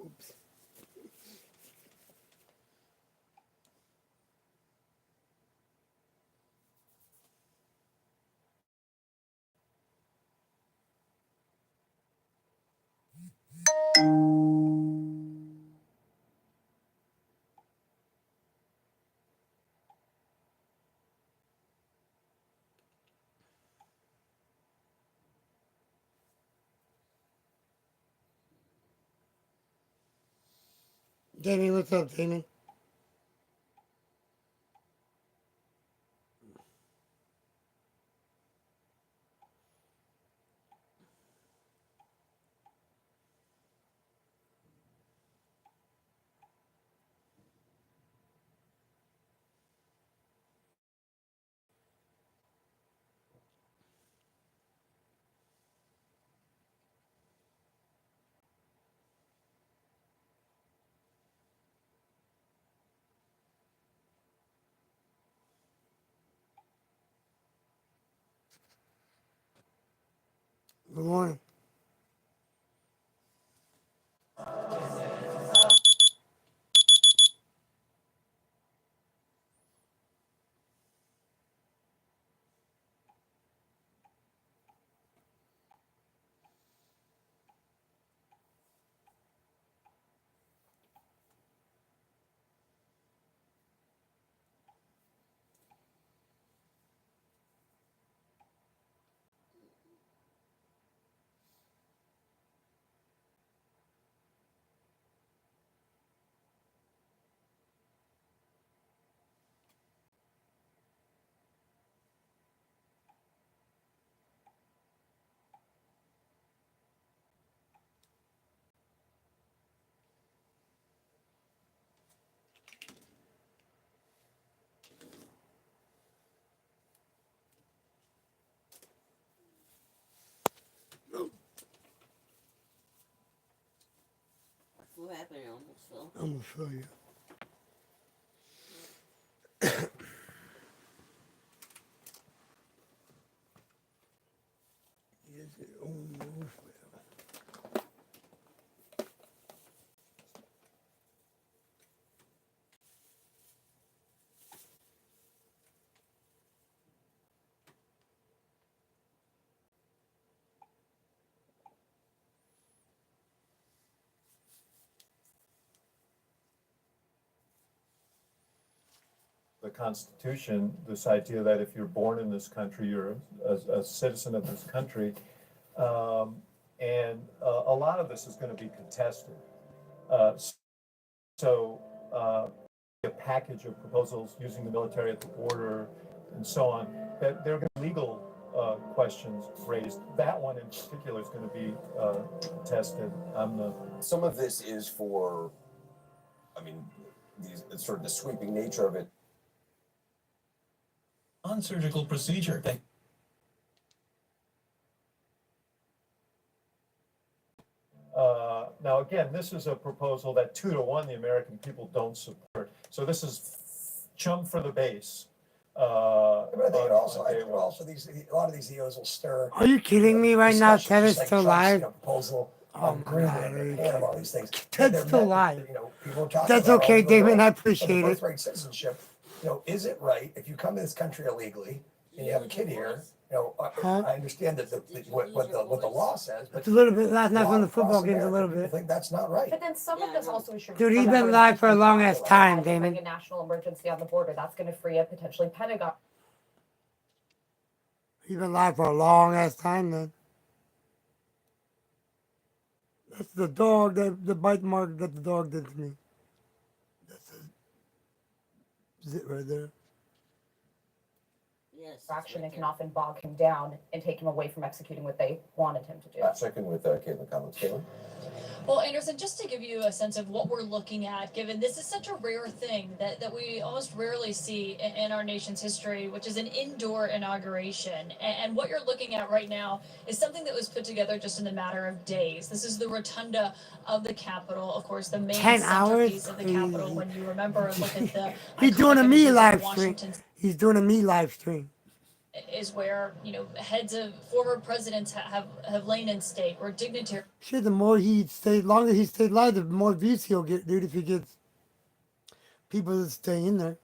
Oops. Jamie, what's up, Jamie? Good morning. What happened, Uncle Phil? I'm gonna show you. Is it almost well? The Constitution, this idea that if you're born in this country, you're a citizen of this country. And a lot of this is going to be contested. Uh, so a package of proposals using the military at the border and so on, that there are going to be legal questions raised. That one in particular is going to be tested. Some of this is for, I mean, sort of the sweeping nature of it. Non-surgical procedure. Now, again, this is a proposal that 2-1 the American people don't support. So this is chum for the base. But I think it also, a lot of these EOs will stir. Are you kidding me right now? Ted is still live. Proposal Oh my God, are you and all these things. Ted's still live. People are talking That's about okay, all over the Damon. world. I appreciate it. Birthright citizenship. Is it right if you come to this country illegally and you have a kid here? I understand that what the law says, but It's a little bit last night from the football games. A little I bit. think that's not right. But then some of this also should. Dude, he's been live for a long ass time, Damon. A national emergency on the border, that's going to free up potentially Pentagon. He's been live for a long ass time, then. That's the dog, the bite mark that the dog did to me. That's it right there. Yes. Action and can often bog him down and take him away from executing what they wanted him to do. Second with Caitlin comments. Caitlin? Well, Anderson, just to give you a sense of what we're looking at, given this is such a rare thing that we almost rarely see in our nation's history, which is an indoor inauguration. And what you're looking at right now is something that was put together just in a matter of days. This is the rotunda of the Capitol, of course, the main 10 hours? centerpiece of the Capitol. When you remember and look at the He's doing a iconic me images of live stream. Washington He's doing a me live stream. is where, heads of former presidents have lain in state, where dignitaries Shit, the more he stayed, longer he stayed alive, the more views he'll get, dude. If he gets people to stay in there.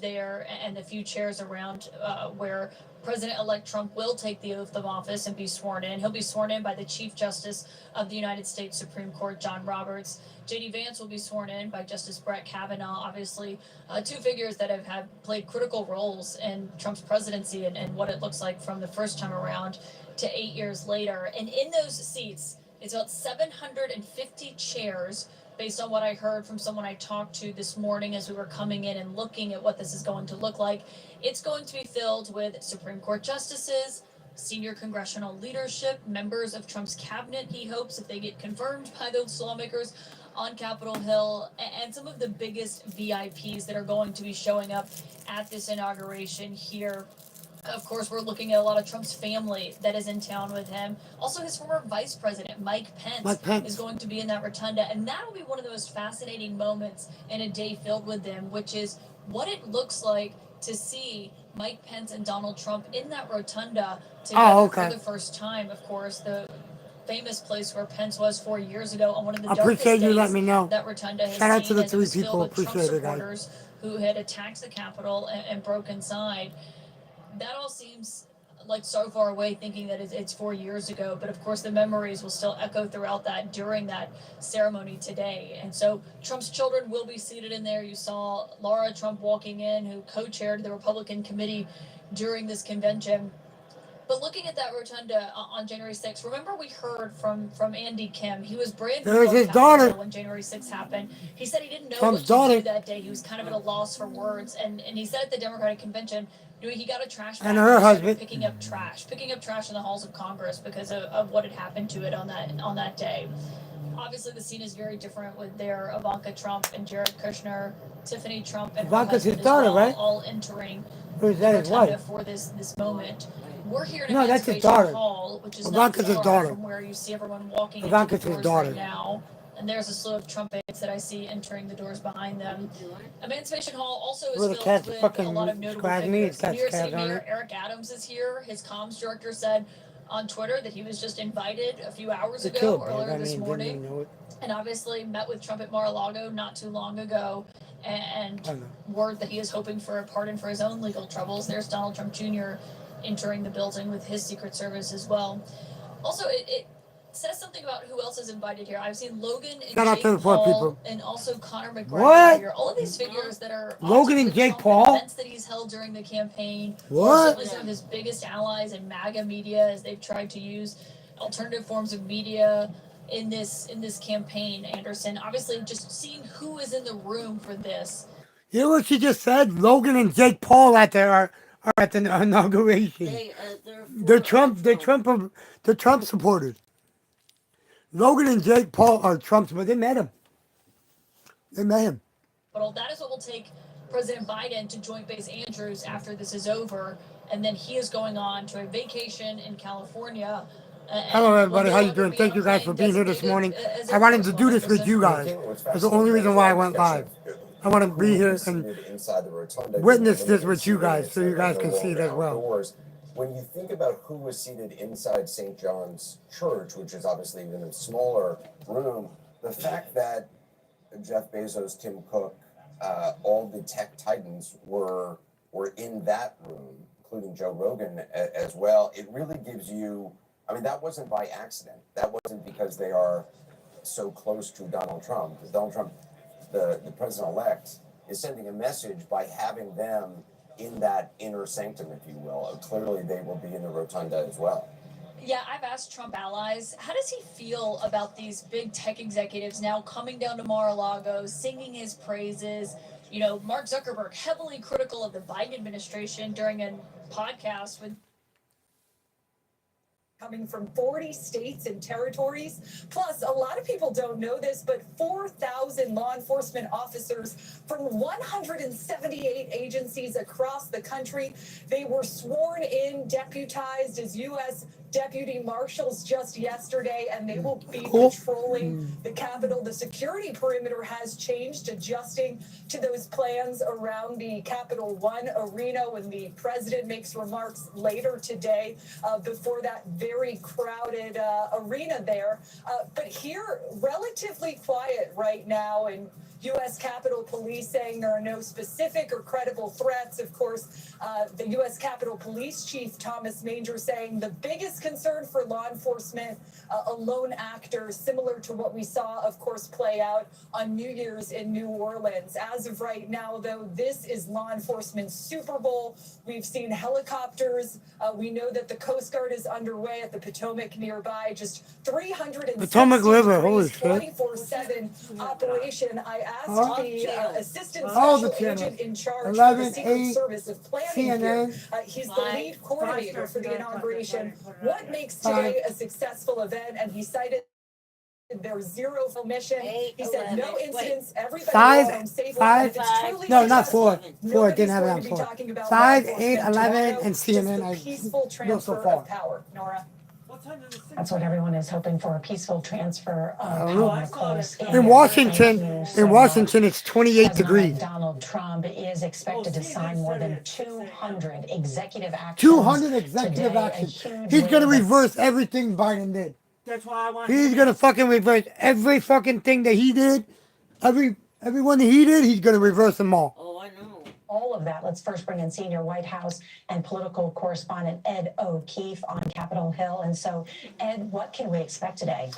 there, and the few chairs around where President-elect Trump will take the oath of office and be sworn in. He'll be sworn in by the Chief Justice of the United States Supreme Court, John Roberts. J.D. Vance will be sworn in by Justice Brett Kavanaugh. Obviously, two figures that have played critical roles in Trump's presidency and what it looks like from the first time around to 8 years later. And in those seats, it's about 750 chairs, based on what I heard from someone I talked to this morning as we were coming in and looking at what this is going to look like. It's going to be filled with Supreme Court justices, senior congressional leadership, members of Trump's cabinet, he hopes, if they get confirmed by those lawmakers on Capitol Hill, and some of the biggest VIPs that are going to be showing up at this inauguration here. Of course, we're looking at a lot of Trump's family that is in town with him. Also, his former vice president, Mike Pence, is going to be in that rotunda. And that'll be one of the most fascinating moments in a day filled with them, which is what it looks like to see Mike Pence and Donald Trump in that rotunda together for the first time. Of course, the famous place where Pence was 4 years ago on one of the darkest days you letting me know. that rotunda has Shout out to seen, the as it three was filled people. with Trump Appreciate it, guys. supporters who had attacked the Capitol and broke inside. That all seems like so far away, thinking that it's 4 years ago, but of course the memories will still echo throughout that during that ceremony today. And so Trump's children will be seated in there. You saw Laura Trump walking in, who co-chaired the Republican committee during this convention. But looking at that rotunda on January 6th, remember we heard from Andy Kim. He was brand new There's on his Capitol daughter. Hill when January 6th happened. He said he didn't know Trump's what to daughter. do that day. He was kind of at a loss for words. And he said at the Democratic convention, he got a trash bag And her he started husband. picking up trash in the halls of Congress because of what had happened to it on that day. Obviously, the scene is very different with their Ivanka Trump and Jared Kushner, Tiffany Trump, and Ivanka's her his husband daughter, as well, right? all entering Or is the that his rotunda wife? for this moment. We're here in No, that's his Emancipation daughter. Hall, which is Ivanka's his not far daughter. from where you see everyone walking Ivanka's into the his doors daughter. right now. And there's a slew of Trump aides that I see entering the doors behind them. Emancipation Hall also is Well, the filled cat's with fucking a lot of notable scratching me. figures. It's got New York City scabs on Mayor it. Eric Adams is here. His comms director said on Twitter that he was just invited a few hours The ago, killed earlier dog. I this mean, didn't morning, even know it. and obviously met with Trump at Mar-a-Lago not too long ago, and I know. word that he is hoping for a pardon for his own legal troubles. There's Donald Trump Jr. entering the building with his Secret Service as well. Also, it says something about who else is invited here. I've seen Logan and Shout out Jake to the poor Paul people. and also Connor McGregor What? here. All of these figures that are Logan and with Jake Trump Paul? events that he's held during the campaign. What? Certainly some of his biggest allies in MAGA media as they've tried to use alternative forms of media in this campaign, Anderson. Obviously, just seeing who is in the room for this. You know what she just said? Logan and Jake Paul are at the inauguration. They're Trump supporters. Logan and Jake Paul are Trump's, but they met him. But that is what will take President Biden to Joint Base Andrews after this is over, and then he is going on to a vacation in California. Hello, everybody. How you doing? Thank you guys for being here this morning. I wanted to do this with you guys. That's the only reason why I went live. I want to be here and witness this with you guys so you guys can see it as well. When you think about who was seated inside St. John's Church, which is obviously even a smaller room, the fact that Jeff Bezos, Tim Cook, all the tech titans were in that room, including Joe Rogan as well, it really gives you, I mean, that wasn't by accident. That wasn't because they are so close to Donald Trump. Because Donald Trump, the president-elect, is sending a message by having them in that inner sanctum, if you will. Clearly, they will be in the rotunda as well. Yeah, I've asked Trump allies, how does he feel about these big tech executives now coming down to Mar-a-Lago, singing his praises? You know, Mark Zuckerberg, heavily critical of the Biden administration during a podcast with coming from 40 states and territories. Plus, a lot of people don't know this, but 4,000 law enforcement officers from 178 agencies across the country, they were sworn in, deputized as U.S. deputy marshals just yesterday, and they will be Cool. patrolling the Capitol. The security perimeter has changed, adjusting to those plans around the Capital One arena when the president makes remarks later today before that very crowded arena there. But here, relatively quiet right now, and U.S. Capitol Police saying there are no specific or credible threats. Of course, the U.S. Capitol Police Chief Thomas Manger saying the biggest concern for law enforcement, a lone actor, similar to what we saw, of course, play out on New Year's in New Orleans. As of right now, though, this is law enforcement's Super Bowl. We've seen helicopters. We know that the Coast Guard is underway at the Potomac nearby. Just 360 Potomac River, holy degrees, shit. 24/7 operation. I asked the assistant All the special agent channels. in charge of 11, the Secret 8, Service of planning here. CNN. He's the lead coordinator for the inauguration. What makes today a successful event? And he cited their zero mission. He said no incidents. Everybody Five, was home safely. five, If it's truly no, not successful, 4. 4 nobody's didn't have it going on to be 4. talking about 5, law 8, enforcement 11, tomorrow, and just CNN. the I peaceful go transfer so far. of power. Nora. That's what everyone is hoping for, a peaceful transfer of don't know. power, of course. In Washington, it's 28 degrees. Donald Trump is expected to sign more than 200 executive actions. 200 executive today, actions. a huge He's gonna wave. reverse everything Biden did. That's why I want. He's gonna fucking reverse every fucking thing that he did. Everyone that he did, he's gonna reverse them all. Oh, I know. All of that. Let's first bring in senior White House and political correspondent Ed O'Keefe on Capitol Hill. And so, Ed, what can we expect today?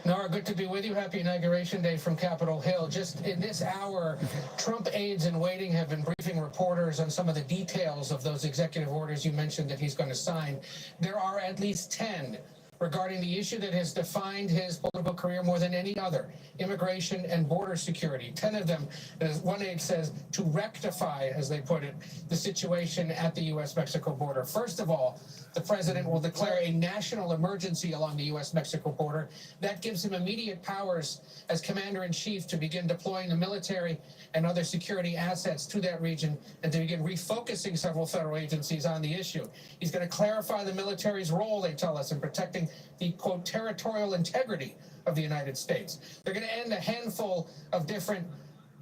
Nora, good to be with you. Happy Inauguration Day from Capitol Hill. Just in this hour, Trump aides in waiting have been briefing reporters on some of the details of those executive orders you mentioned that he's going to sign. There are at least 10 regarding the issue that has defined his political career more than any other, immigration and border security. 10 of them, as one aide says, to rectify, as they put it, the situation at the U.S.-Mexico border. First of all, the president will declare a national emergency along the U.S.-Mexico border. That gives him immediate powers as commander-in-chief to begin deploying the military and other security assets to that region and to begin refocusing several federal agencies on the issue. He's going to clarify the military's role, they tell us, in protecting the, quote, territorial integrity of the United States. They're going to end a handful of different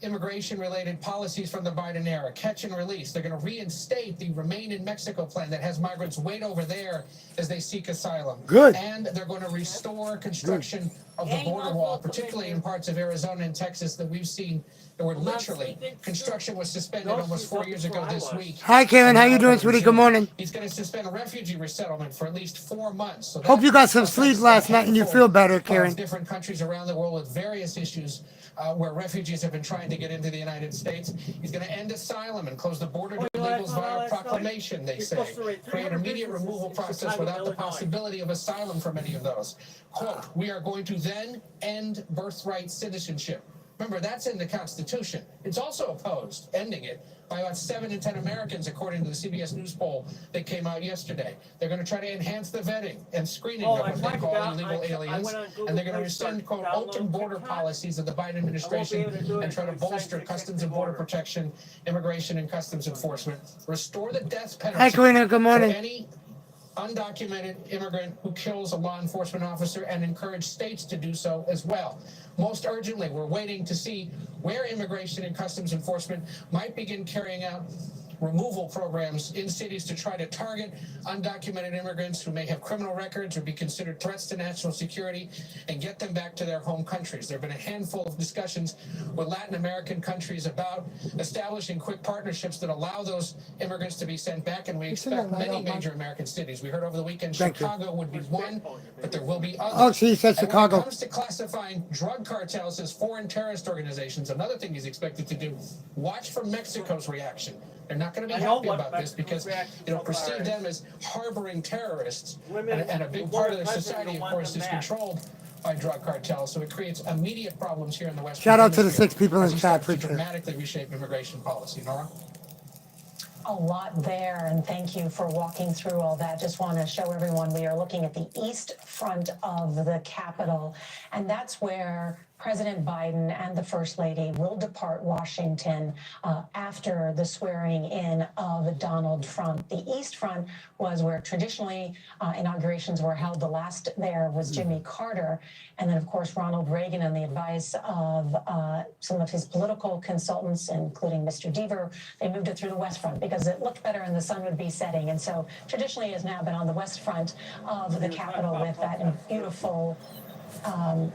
immigration-related policies from the Biden era, catch and release. They're going to reinstate the Remain in Mexico plan that has migrants wait over there as they seek asylum. Good. And they're going to restore construction of the border wall, particularly in parts of Arizona and Texas that we've seen that were literally, construction was suspended almost 4 years ago this week. Hi, Karen. How you doing, sweetie? Good morning. He's going to suspend refugee resettlement for at least 4 months. So Hope you got some sleep last night and you feel better, Karen. Different countries around the world with various issues where refugees have been trying to get into the United States. He's going to end asylum and close the border to illegals via proclamation, they say. Create an immediate removal process without the possibility of asylum for many of those. Quote, we are going to then end birthright citizenship. Remember, that's in the Constitution. It's also opposed, ending it, by about 7 in 10 Americans, according to the CBS News poll that came out yesterday. They're going to try to enhance the vetting and screening of what they call illegal aliens, and they're going to rescind, quote, open border policies of the Biden administration and try to bolster customs and border protection, immigration and customs enforcement, restore the death penalty Hi, Karina. Good morning. for any undocumented immigrant who kills a law enforcement officer and encourage states to do so as well. Most urgently, we're waiting to see where immigration and customs enforcement might begin carrying out removal programs in cities to try to target undocumented immigrants who may have criminal records or be considered threats to national security and get them back to their home countries. There have been a handful of discussions with Latin American countries about establishing quick partnerships that allow those immigrants to be sent back, and we expect many major American cities. We heard over the weekend Chicago would be one, but there will be others. Oh, she said Chicago. When it comes to classifying drug cartels as foreign terrorist organizations, another thing he's expected to do, watch for Mexico's reaction. They're not going to be happy about this because perceive them as harboring terrorists, and a big part of their society, of course, is controlled by drug cartels. So it creates immediate problems here in the West. Shout out to the 6 people in the chat. To dramatically reshape immigration policy. Nora? A lot there, and thank you for walking through all that. Just want to show everyone we are looking at the east front of the Capitol, and that's where President Biden and the First Lady will depart Washington after the swearing in of Donald Trump. The East Front was where traditionally inaugurations were held. The last there was Jimmy Carter. And then, of course, Ronald Reagan, and the advice of some of his political consultants, including Mr. Deaver, they moved it through the West Front because it looked better and the sun would be setting. And so traditionally has now been on the West Front of the Capitol with that beautiful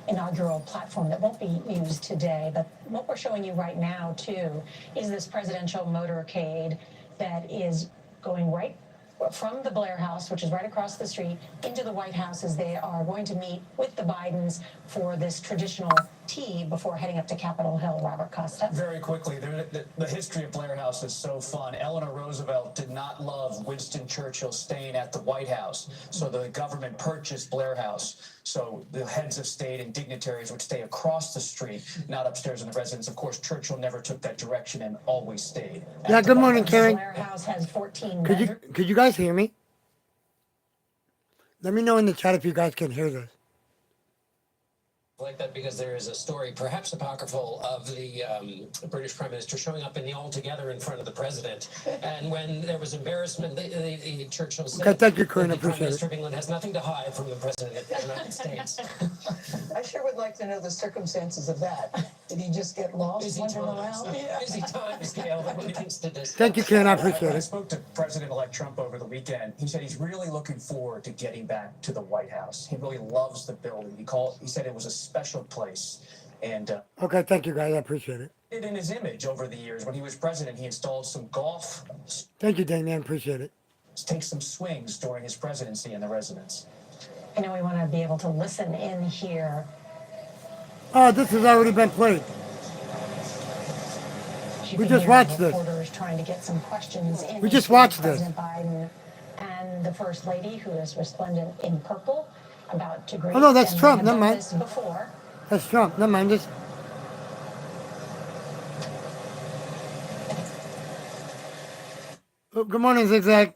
inaugural platform that won't be used today. But what we're showing you right now, too, is this presidential motorcade that is going right from the Blair House, which is right across the street, into the White House as they are going to meet with the Bidens for this traditional tea before heading up to Capitol Hill. Robert Costa. Very quickly, the history of Blair House is so fun. Eleanor Roosevelt did not love Winston Churchill staying at the White House, so the government purchased Blair House. So the heads of state and dignitaries would stay across the street, not upstairs in the residence. Of course, Churchill never took that direction and always stayed. Yeah, good morning, Karen. Blair House has 14 Could you guys hear me? Let me know in the chat if you guys can hear this. Like that because there is a story, perhaps apocryphal, of the British Prime Minister showing up in the All Together in front of the President. And when there was embarrassment, the Churchill said, Okay, thank you, Corinne. the Prime Appreciate Minister it. of England has nothing to hide from the President of the United States. I sure would like to know the circumstances of that. Did he just get lost Busy wandering times. around? Busy times, Gail, that one needs to discuss. Thank you, Karen. I appreciate I it. spoke to President-elect Trump over the weekend. He said he's really looking forward to getting back to the White House. He really loves the building. He said it was a special place. And Okay, thank you, guys. I appreciate it. in his image over the years, when he was president, he installed some golf, Thank you, Damian. Appreciate it. take some swings during his presidency in the residence. You know, we want to be able to listen in here. Oh, this has already been played. We just watched this. Reporters trying to get some questions in. We just watched this. President Biden and the First Lady, who is resplendent in purple, about to greet. Oh, no, that's and Trump. we have Never done mind. this before. That's Trump. Never mind. Just. Oh, good morning, Zigzag.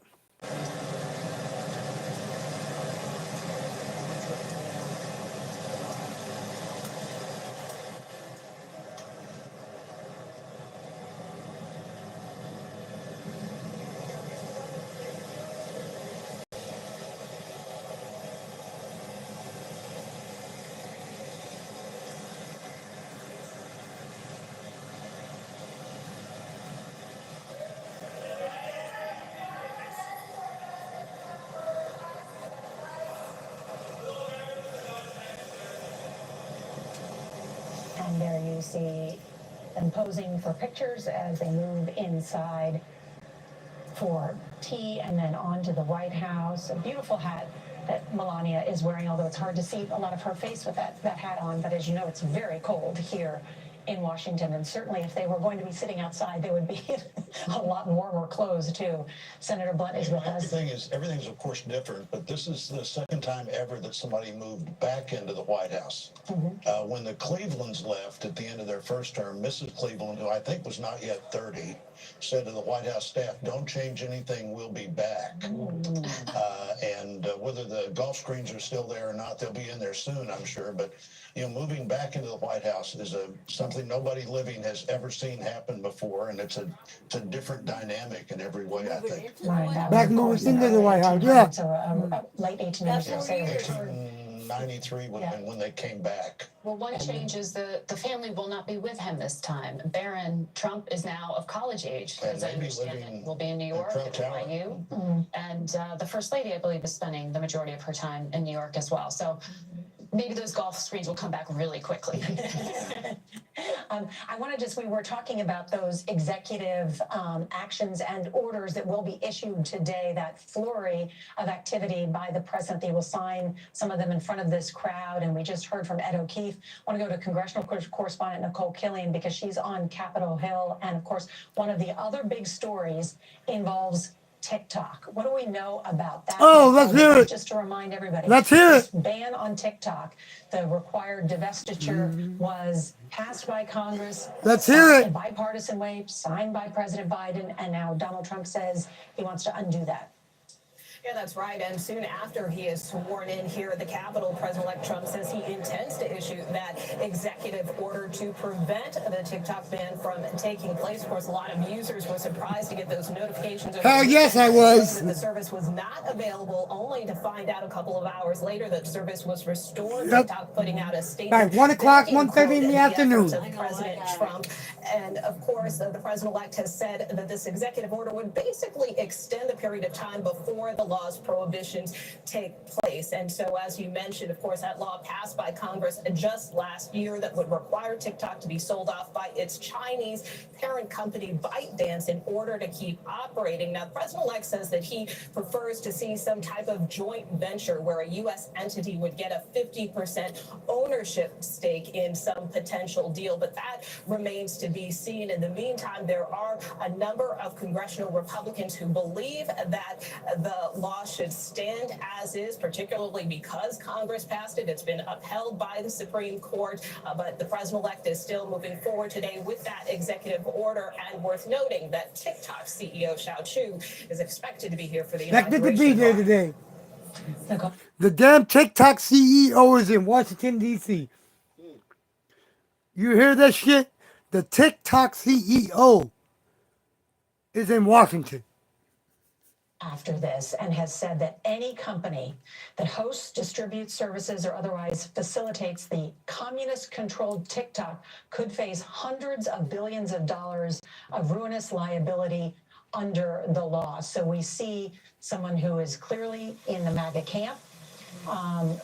And there you see them posing for pictures as they move inside for tea and then on to the White House. A beautiful hat that Melania is wearing, although it's hard to see a lot of her face with that hat on. But as you know, it's very cold here in Washington, and certainly if they were going to be sitting outside, they would be a lot warmer clothes too. Senator Blunt is with us. Everything's of course different, but this is the second time ever that somebody moved back into the White House. When the Clevelands left at the end of their first term, Mrs. Cleveland, who I think was not yet 30, said to the White House staff, "Don't change anything, we'll be back." And whether the golf screens are still there or not, they'll be in there soon, I'm sure. But you know, moving back into the White House is something nobody living has ever seen happen before, and it's a different dynamic in every way, I think. Back moving into the White House, yeah. So late 1890s. 1893 when they came back. Well, one change is the family will not be with him this time. Barron Trump is now of college age, as I understand it. Will be in New York at NYU. And the First Lady, I believe, is spending the majority of her time in New York as well. So maybe those golf screens will come back really quickly. I want to we were talking about those executive actions and orders that will be issued today, that flurry of activity by the president. They will sign some of them in front of this crowd. And we just heard from Ed O'Keefe. I want to go to congressional correspondent Nicole Killian because she's on Capitol Hill. And of course, one of the other big stories involves TikTok. What do we know about that? Oh, let's hear it. Just to remind everybody. Let's hear it. This ban on TikTok, the required divestiture was passed by Congress. Let's hear it. In a bipartisan way, signed by President Biden, and now Donald Trump says he wants to undo that. Yeah, that's right. And soon after he is sworn in here at the Capitol, President-elect Trump says he intends to issue that executive order to prevent the TikTok ban from taking place. Of course, a lot of users were surprised to get those notifications. Hell yes, I was. That the service was not available, only to find out a couple of hours later that service was restored. Yep. TikTok putting out a statement. By 1 o'clock, 1:30 in the afternoon. Of President Trump. And of course, the president-elect has said that this executive order would basically extend the period of time before the law's prohibitions take place. And so, as you mentioned, of course, that law passed by Congress just last year that would require TikTok to be sold off by its Chinese parent company ByteDance in order to keep operating. Now, the president-elect says that he prefers to see some type of joint venture where a U.S. entity would get a 50% ownership stake in some potential deal, but that remains to be seen. In the meantime, there are a number of congressional Republicans who believe that the law should stand as is, particularly because Congress passed it. It's been upheld by the Supreme Court, but the president-elect is still moving forward today with that executive order. And worth noting that TikTok CEO Xiao Chu is expected to be here for the Expected to be inauguration. there today. The damn TikTok CEO is in Washington, D.C. You hear that shit? The TikTok CEO is in Washington. After this, and has said that any company that hosts, distributes services, or otherwise facilitates the communist-controlled TikTok could face hundreds of billions of dollars of ruinous liability under the law. So we see someone who is clearly in the MAGA camp,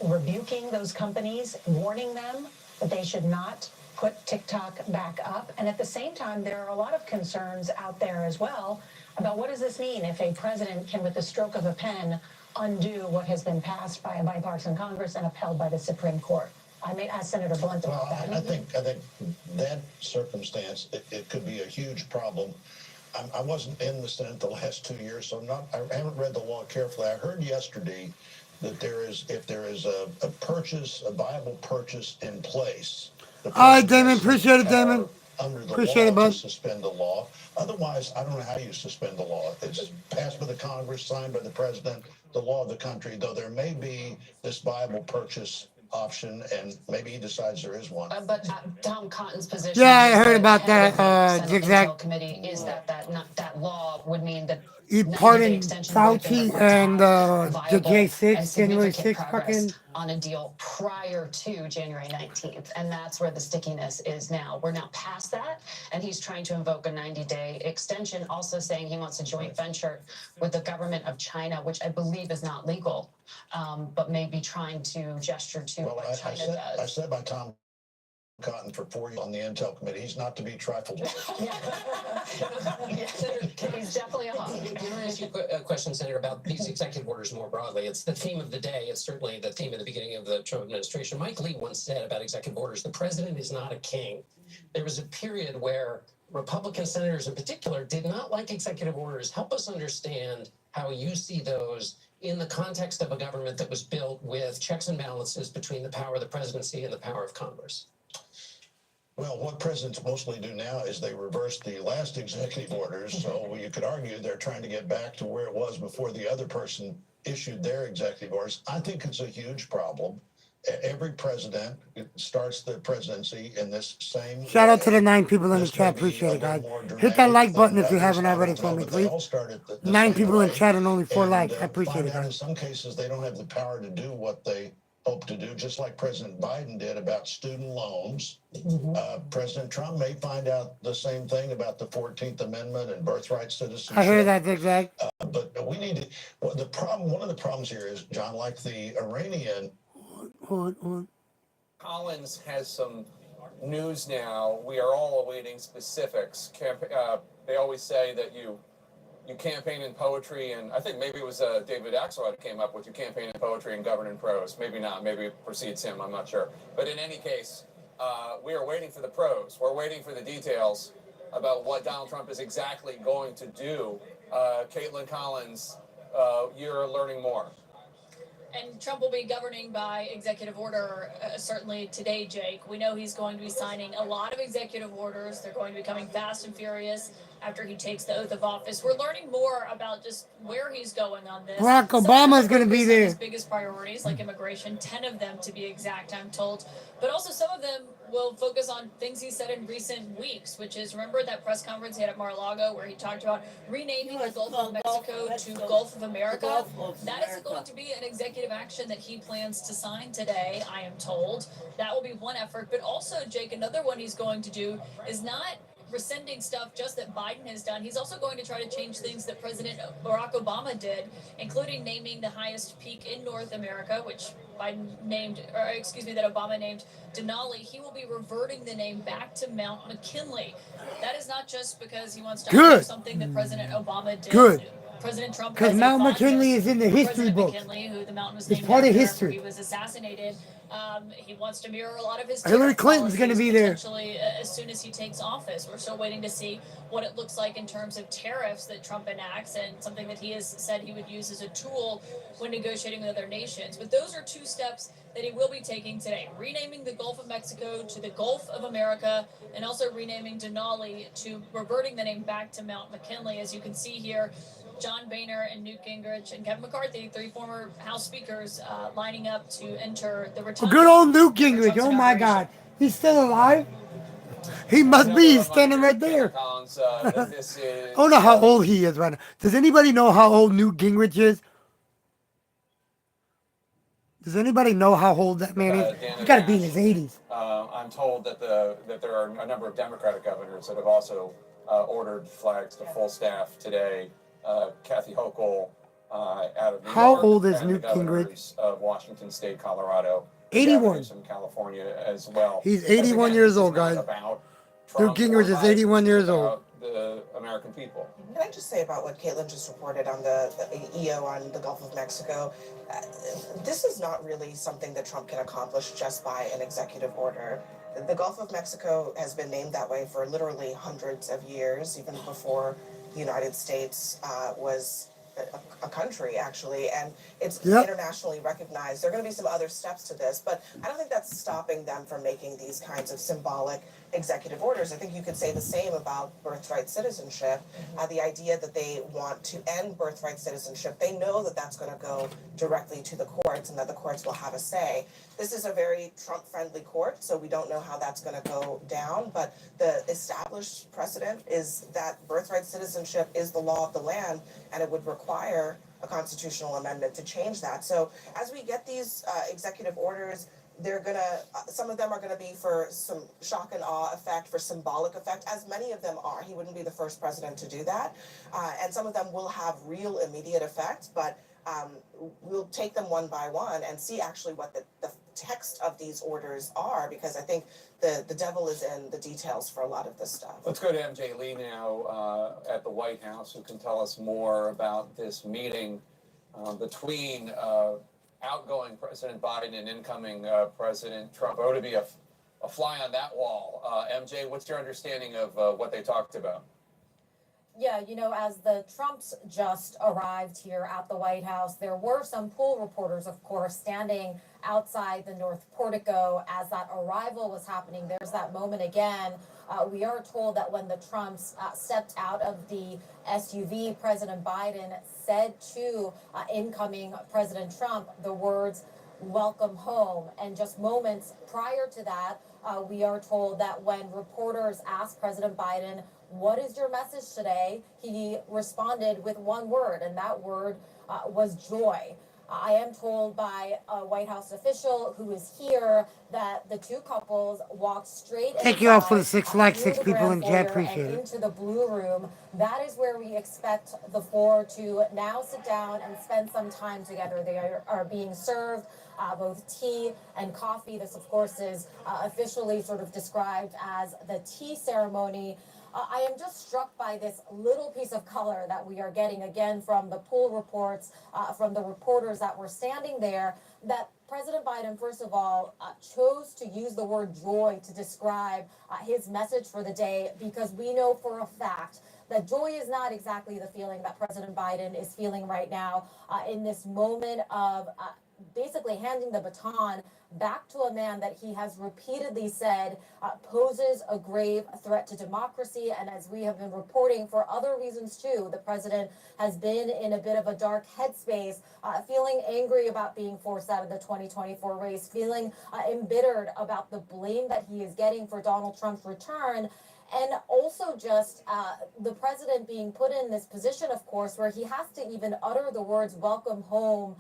rebuking those companies, warning them that they should not put TikTok back up. And at the same time, there are a lot of concerns out there as well about what does this mean if a president can, with the stroke of a pen, undo what has been passed by a bipartisan Congress and upheld by the Supreme Court. I may ask Senator Blunt about that. I think that circumstance, it could be a huge problem. I wasn't in the Senate the last 2 years, so I haven't read the law carefully. I heard yesterday that if there is a viable purchase in place. All right, Damon. Appreciate it, Damon. Under the Appreciate law it, bud. to suspend the law. Otherwise, I don't know how you suspend the law. It's passed by the Congress, signed by the president, the law of the country, though there may be this viable purchase option, and maybe he decides there is one. But Tom Cotton's position. Yeah, I heard about that. Zigzag committee is that law would mean that pardon Fauci and the J6, January 6th fucking. On a deal prior to January 19th. And that's where the stickiness is now. We're now past that, and he's trying to invoke a 90-day extension, also saying he wants a joint venture with the government of China, which I believe is not legal, but maybe trying to gesture to what China does. I said by Tom Cotton for 4 years on the Intel Committee. He's not to be trifled with. He's definitely a hawk. Can I ask you a question, Senator, about these executive orders more broadly? It's the theme of the day. It's certainly the theme at the beginning of the Trump administration. Mike Lee once said about executive orders, the president is not a king. There was a period where Republican senators in particular did not like executive orders. Help us understand how you see those in the context of a government that was built with checks and balances between the power of the presidency and the power of Congress. Well, what presidents mostly do now is they reverse the last executive orders. So you could argue they're trying to get back to where it was before the other person issued their executive orders. I think it's a huge problem. Every president starts the presidency in this same Shout out to the 9 people in the chat. Appreciate it, guys. Hit that like button if you haven't already for me, please. 9 people in chat and only 4 likes. I appreciate it, In guys. some cases, they don't have the power to do what they hope to do, just like President Biden did about student loans. President Trump may find out the same thing about the 14th Amendment and birthright citizenship. I hear that, Zigzag. But we need to. Well, one of the problems here is, John, like the Iranian. Hold on. Collins has some news now. We are all awaiting specifics. They always say that you campaign in poetry, and I think maybe it was David Axelrod who came up with you campaign in poetry and govern in prose. Maybe not. Maybe it precedes him. I'm not sure. But in any case, we are waiting for the prose. We're waiting for the details about what Donald Trump is exactly going to do. Caitlin Collins, you're learning more. And Trump will be governing by executive order, certainly today, Jake. We know he's going to be signing a lot of executive orders. They're going to be coming fast and furious. after he takes the oath of office. We're learning more about just where he's going on this. Barack Some of them Obama's will going to be focus on his there. biggest priorities, like immigration, 10 of them to be exact, I'm told. But also some of them will focus on things he said in recent weeks, which is, remember that press conference he had at Mar-a-Lago where he talked about renaming the Gulf of Mexico to Gulf of America? That is going to be an executive action that he plans to sign today, I am told. That will be one effort. But also, Jake, another one he's going to do is not rescinding stuff just that Biden has done. He's also going to try to change things that President Barack Obama did, including naming the highest peak in North America, which Biden named, or excuse me, that Obama named Denali. He will be reverting the name back to Mount McKinley. That is not just because he wants to undo something that President Obama did. Good. President Trump Because has Mount a McKinley fondness is in the for history President books. McKinley, who the mountain was It's named part of after history. he was assassinated. He wants to mirror a lot of his Hillary tariff Clinton's going to policies be there. potentially as soon as he takes office. We're still waiting to see what it looks like in terms of tariffs that Trump enacts, and something that he has said he would use as a tool when negotiating with other nations. But those are two steps that he will be taking today: renaming the Gulf of Mexico to the Gulf of America, and also renaming Denali to reverting the name back to Mount McKinley. As you can see here, John Boehner and Newt Gingrich and Kevin McCarthy, three former House speakers, lining up to enter the Oh, retirement. good old Newt Gingrich. Oh, my God. He's still alive? He must be. He's standing right there. I don't know how old he is right now. Does anybody know how old Newt Gingrich is? Does anybody know how old that man is? He's got to be in his 80s. I'm told that there are a number of Democratic governors that have also ordered flags to full staff today. Kathy Hochul out of New York. How old is and Newt the Gingrich? governors of Washington State, Colorado. 81. Governors from California as well. He's 81 years old, guys. Newt Gingrich is 81 years old. The American people. Can I just say about what Caitlin just reported on the EO on the Gulf of Mexico? This is not really something that Trump can accomplish just by an executive order. The Gulf of Mexico has been named that way for literally hundreds of years, even before the United States was a country, actually, and it's internationally recognized. There are going to be some other steps to this, but I don't think that's stopping them from making these kinds of symbolic executive orders. I think you could say the same about birthright citizenship. The idea that they want to end birthright citizenship, they know that that's going to go directly to the courts and that the courts will have a say. This is a very Trump-friendly court, so we don't know how that's going to go down, but the established precedent is that birthright citizenship is the law of the land, and it would require a constitutional amendment to change that. So as we get these executive orders, they're gonna, some of them are gonna be for some shock and awe effect, for symbolic effect, as many of them are. He wouldn't be the first president to do that. And some of them will have real immediate effect, but we'll take them one by one and see actually what the text of these orders are, because I think the devil is in the details for a lot of this stuff. Let's go to MJ Lee now at the White House, who can tell us more about this meeting between outgoing President Biden and incoming President Trump. Oh, to be a fly on that wall. MJ, what's your understanding of what they talked about? Yeah, you know, as the Trumps just arrived here at the White House, there were some pool reporters, of course, standing outside the North Portico as that arrival was happening. There's that moment again. We are told that when the Trumps stepped out of the SUV, President Biden said to incoming President Trump the words, "Welcome home." And just moments prior to that, we are told that when reporters asked President Biden, "What is your message today?" he responded with one word, and that word was joy. I am told by a White House official who is here that the two couples walked straight Thank you all for the 6 likes, 6 people in chat. Appreciate it. Into the blue room. That is where we expect the four to now sit down and spend some time together. They are being served both tea and coffee. This, of course, is officially sort of described as the tea ceremony. I am just struck by this little piece of color that we are getting again from the pool reports, from the reporters that were standing there, that President Biden, first of all, chose to use the word joy to describe his message for the day, because we know for a fact that joy is not exactly the feeling that President Biden is feeling right now in this moment of basically handing the baton back to a man that he has repeatedly said poses a grave threat to democracy. And as we have been reporting for other reasons too, the president has been in a bit of a dark headspace, feeling angry about being forced out of the 2024 race, feeling embittered about the blame that he is getting for Donald Trump's return. And also just the president being put in this position, of course, where he has to even utter the words welcome home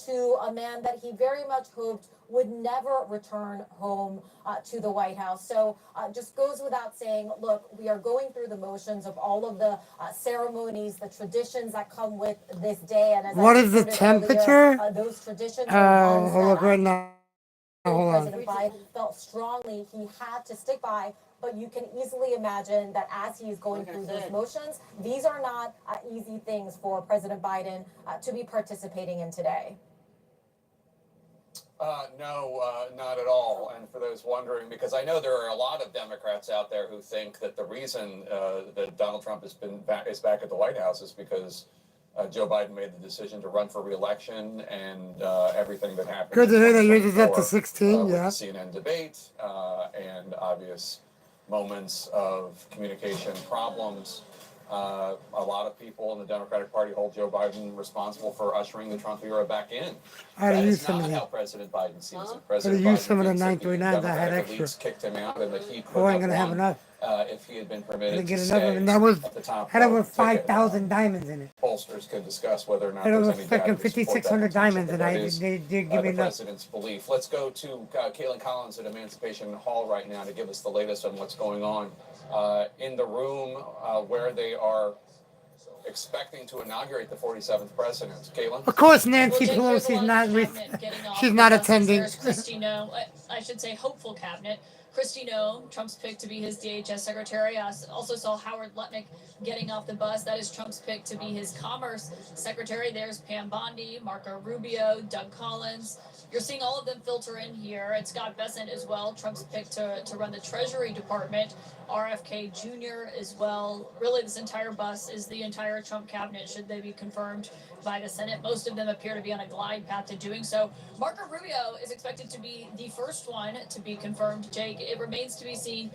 to a man that he very much hoped would never return home to the White House. So just goes without saying, look, we are going through the motions of all of the ceremonies, the traditions that come with this day. And as What I is the reported temperature? earlier, those traditions are ones I'll look that right now. Hold on. President Biden felt strongly he had to stick by. But you can easily imagine that as he is going through those motions, these are not easy things for President Biden to be participating in today. No, not at all. And for those wondering, because I know there are a lot of Democrats out there who think that the reason that Donald Trump is back at the White House is because Joe Biden made the decision to run for re-election and everything that happened. Good to hear that yours is up to 2024, 16, with yeah. the CNN debate and obvious moments of communication problems. A lot of people in the Democratic Party hold Joe Biden responsible for ushering the Trump era back in. That is not how President Biden sees it. President use Biden some of the thinks that the 939s I had Democratic extra. elites kicked him out and that he I could wasn't have gonna have won enough. if he had been And permitted to to get another stay one that was at the top had over of the ticket. 5,000 diamonds in it. Pollsters can discuss whether or not Had there's over any data fucking to support that 5,600 contention, diamonds, but and that I is they did give me the enough. president's belief. Let's go to Caitlin Collins at Emancipation Hall right now to give us the latest on what's going on in the room where they are expecting to inaugurate the 47th president. Caitlin? Of course, Nancy Well, Jake, there's a Pelosi's lot not. of cabinet getting off She's the not buses. attending. There's Kristi Noem, I should say hopeful cabinet. Kristi Noem, Trump's pick to be his DHS secretary. I also saw Howard Lutnick getting off the bus. That is Trump's pick to be his commerce secretary. There's Pam Bondi, Marco Rubio, Doug Collins. You're seeing all of them filter in here. And Scott Bessent as well, Trump's pick to run the Treasury Department. RFK Jr. as well. Really, this entire bus is the entire Trump cabinet, should they be confirmed by the Senate. Most of them appear to be on a glide path to doing so. Marco Rubio is expected to be the first one to be confirmed, Jake. It remains to be seen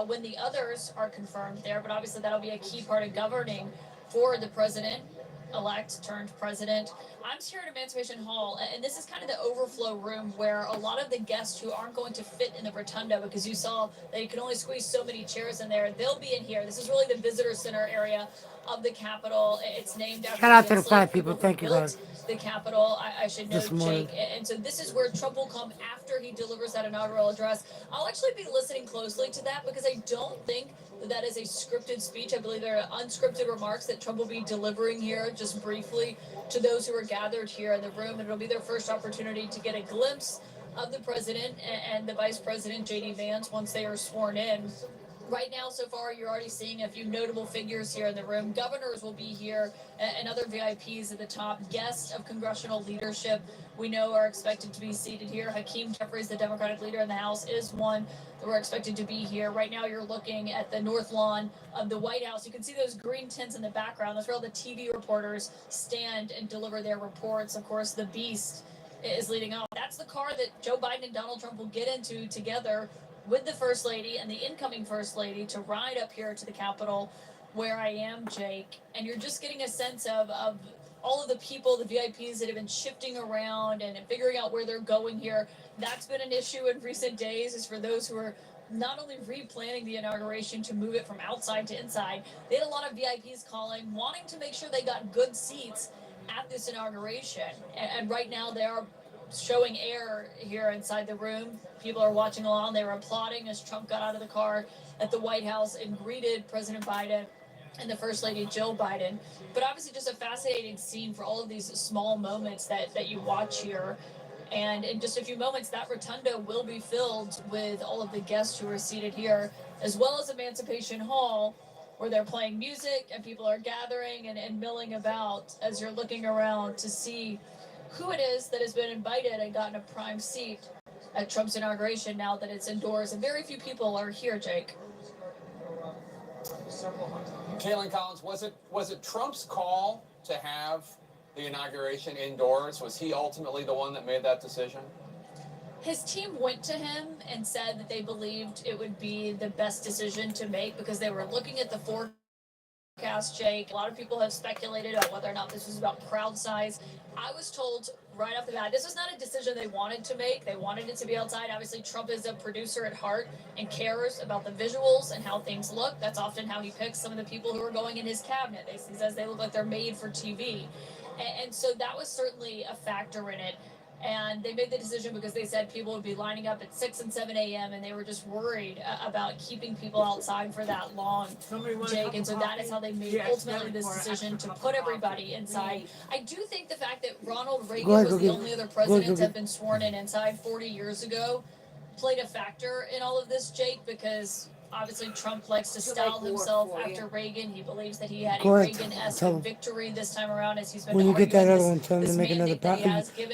when the others are confirmed there, but obviously that'll be a key part of governing for the president-elect turned president. I'm here at Emancipation Hall, and this is kind of the overflow room where a lot of the guests who aren't going to fit in the rotunda, because you saw that you can only squeeze so many chairs in there, they'll be in here. This is really the visitor center area of the Capitol. It's named after Shout out to the enslaved 5 people. who Thank you, built guys. the Capitol. I should note, This morning. Jake. And so this is where Trump will come after he delivers that inaugural address. I'll actually be listening closely to that because I don't think that is a scripted speech. I believe there are unscripted remarks that Trump will be delivering here just briefly to those who are gathered here in the room. And it'll be their first opportunity to get a glimpse of the president and the vice president, J.D. Vance, once they are sworn in. Right now, so far, you're already seeing a few notable figures here in the room. Governors will be here and other VIPs at the top. Guests of congressional leadership we know are expected to be seated here. Hakeem Jeffries, the Democratic leader in the House, is one that we're expected to be here. Right now, you're looking at the north lawn of the White House. You can see those green tents in the background. That's where all the TV reporters stand and deliver their reports. Of course, the Beast is leading off. That's the car that Joe Biden and Donald Trump will get into together with the First Lady and the incoming First Lady to ride up here to the Capitol where I am, Jake. And you're just getting a sense of all of the people, the VIPs that have been shifting around and figuring out where they're going here. That's been an issue in recent days, is for those who are not only replanning the inauguration to move it from outside to inside, they had a lot of VIPs calling, wanting to make sure they got good seats at this inauguration. And right now they are showing air here inside the room. People are watching along. They were applauding as Trump got out of the car at the White House and greeted President Biden and the First Lady Jill Biden. But obviously just a fascinating scene for all of these small moments that you watch here. And in just a few moments, that rotunda will be filled with all of the guests who are seated here, as well as Emancipation Hall, where they're playing music and people are gathering and milling about as you're looking around to see who it is that has been invited and gotten a prime seat at Trump's inauguration now that it's indoors. And very few people are here, Jake. Caitlin Collins, was it Trump's call to have the inauguration indoors? Was he ultimately the one that made that decision? His team went to him and said that they believed it would be the best decision to make because they were looking at the forecast, Jake. A lot of people have speculated about whether or not this was about crowd size. I was told right off the bat, this was not a decision they wanted to make. They wanted it to be outside. Obviously, Trump is a producer at heart and cares about the visuals and how things look. That's often how he picks some of the people who are going in his cabinet. He says they look like they're made for TV. And so that was certainly a factor in it. And they made the decision because they said people would be lining up at 6 and 7 a.m. and they were just worried about keeping people outside for that long, Jake. And so that is how they made ultimately this decision to put everybody inside. I do think the fact that Ronald Reagan was the only other president to have been sworn in inside 40 years ago played a factor in all of this, Jake, because obviously Trump likes to style himself after Reagan. He believes that he had a Reagan-esque victory this time around as he's been When you get that other one, tell him to make another pot.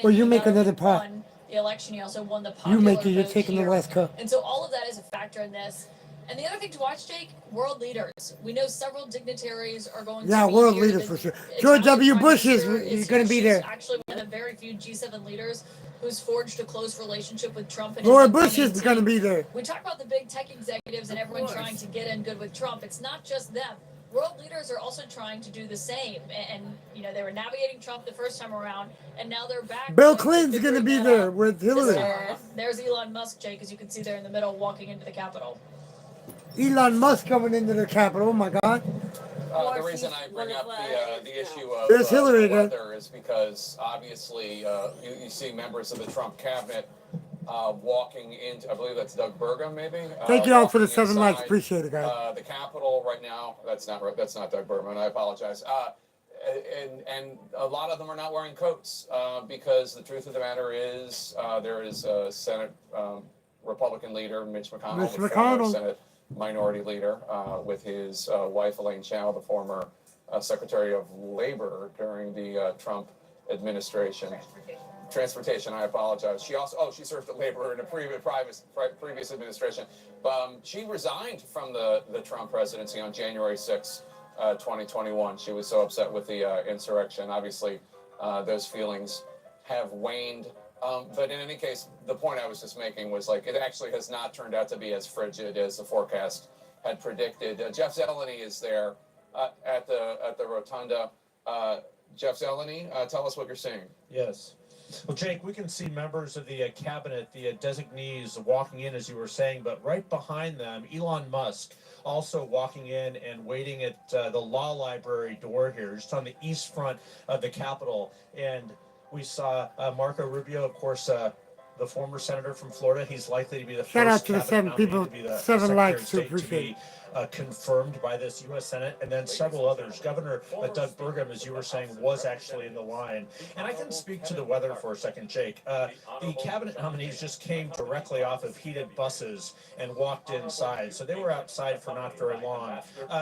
Or you make another pot. The election, he also won the popular You make it, you're vote taking the here. last cup. And so all of that is a factor in this. And the other thing to watch, Jake, world leaders. We know several dignitaries are going to be world here. leaders for sure. George W. Bush is going to be there. Actually one of the very few G7 leaders who's forged a close relationship with Trump. And Lord Bush is going to be there. We talk about the big tech executives and everyone trying to get in good with Trump. It's not just them. World leaders are also trying to do the same. And you know, they were navigating Trump the first time around, and now they're back. Bill Clinton's going to be there with Hillary. There's Elon Musk, Jake, as you can see there in the middle, walking into the Capitol. Elon Musk coming into the Capitol. Oh, my God. The reason I bring up the issue of There's Hillary the again. weather is because obviously you see members of the Trump cabinet walking into, I believe that's Doug Burgum, maybe. Thank you all for the walking 7 likes. inside, Appreciate it, guys. The Capitol right now. That's not Doug Burgum. I apologize. And a lot of them are not wearing coats because the truth of the matter is there is a Senate Republican leader, Mitch McConnell, the former Senate Minority Leader, with his wife Elaine Chao, the former Secretary of Labor during the Trump administration. Transportation, I apologize. She also, she served at Labor in a previous administration. She resigned from the Trump presidency on January 6, 2021. She was so upset with the insurrection. Obviously, those feelings have waned. But in any case, the point I was just making was like it actually has not turned out to be as frigid as the forecast had predicted. Jeff Zeleny is there at the rotunda. Jeff Zeleny, tell us what you're seeing. Yes. Well, Jake, we can see members of the cabinet, the designees, walking in, as you were saying, but right behind them, Elon Musk also walking in and waiting at the law library door here, just on the east front of the Capitol. And we saw Marco Rubio, of course, the former senator from Florida. He's likely to be the Shout out first to the cabinet 7 people, nominee to be the 7 Secretary likes of to State appreciate it. Confirmed by this U.S. Senate, and then several others. Governor Doug Burgum, as you were saying, was actually in the line. And I can speak to the weather for a second, Jake. The cabinet nominees just came directly off of heated buses and walked inside, so they were outside for not very long.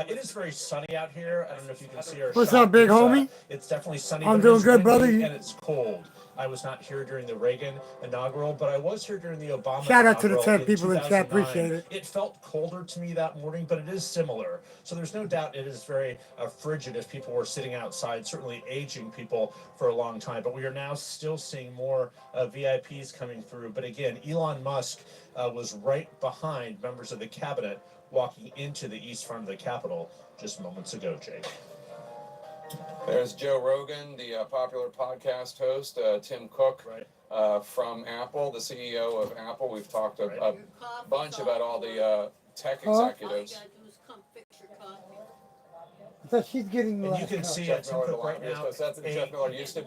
It is very sunny out here. I don't know if you can see our What's shot. up, big homie? It's definitely sunny. I'm but it doing is good, brother. windy and it's cold. I was not here during the Reagan inaugural, but I was here during the Obama Shout out to the inaugural 10 people in chat. 2009. Appreciate it. It felt colder to me that morning, but it is similar. So there's no doubt it is very frigid if people were sitting outside, certainly aging people for a long time. But we are now still seeing more VIPs coming through. But again, Elon Musk was right behind members of the cabinet walking into the east front of the Capitol just moments ago, Jake. There's Joe Rogan, the popular podcast host, Tim Cook from Apple, the CEO of Apple. We've talked a bunch about all the tech executives. I thought she's getting the And you last can cup. see Jeff Miller, Tim Cook right now. Jeff Miller used to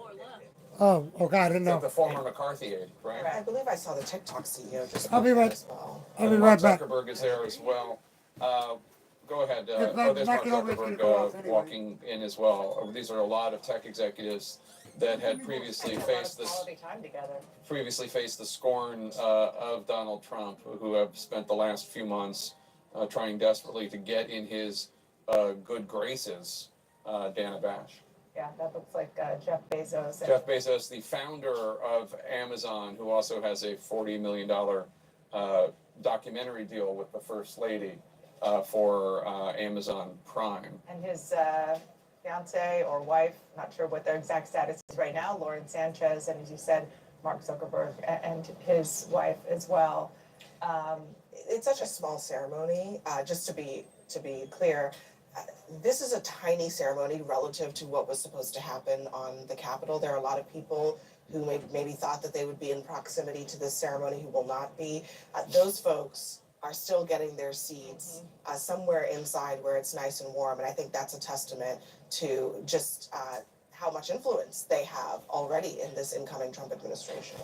Oh, okay, I didn't know. the former McCarthy aide, right? I believe I saw the TikTok CEO just. I'll be right. as well. I'll be Mark right back. Zuckerberg is there as well. Go ahead. If There's Mark Zuckerberg is gonna Zuckerberg go off anyway. walking in as well. These are a lot of tech executives that had previously faced this. Quality time together. Previously faced the scorn of Donald Trump, who have spent the last few months trying desperately to get in his good graces. Dana Bash. Yeah, that looks like Jeff Bezos. Jeff Bezos, the founder of Amazon, who also has a $40 million documentary deal with the First Lady for Amazon Prime. And his fiance or wife, not sure what their exact status is right now, Lauren Sanchez, and as you said, Mark Zuckerberg and his wife as well. It's such a small ceremony. Just to be clear, this is a tiny ceremony relative to what was supposed to happen on the Capitol. There are a lot of people who maybe thought that they would be in proximity to this ceremony who will not be. Those folks are still getting their seats somewhere inside where it's nice and warm, and I think that's a testament to just how much influence they have already in this incoming Trump administration.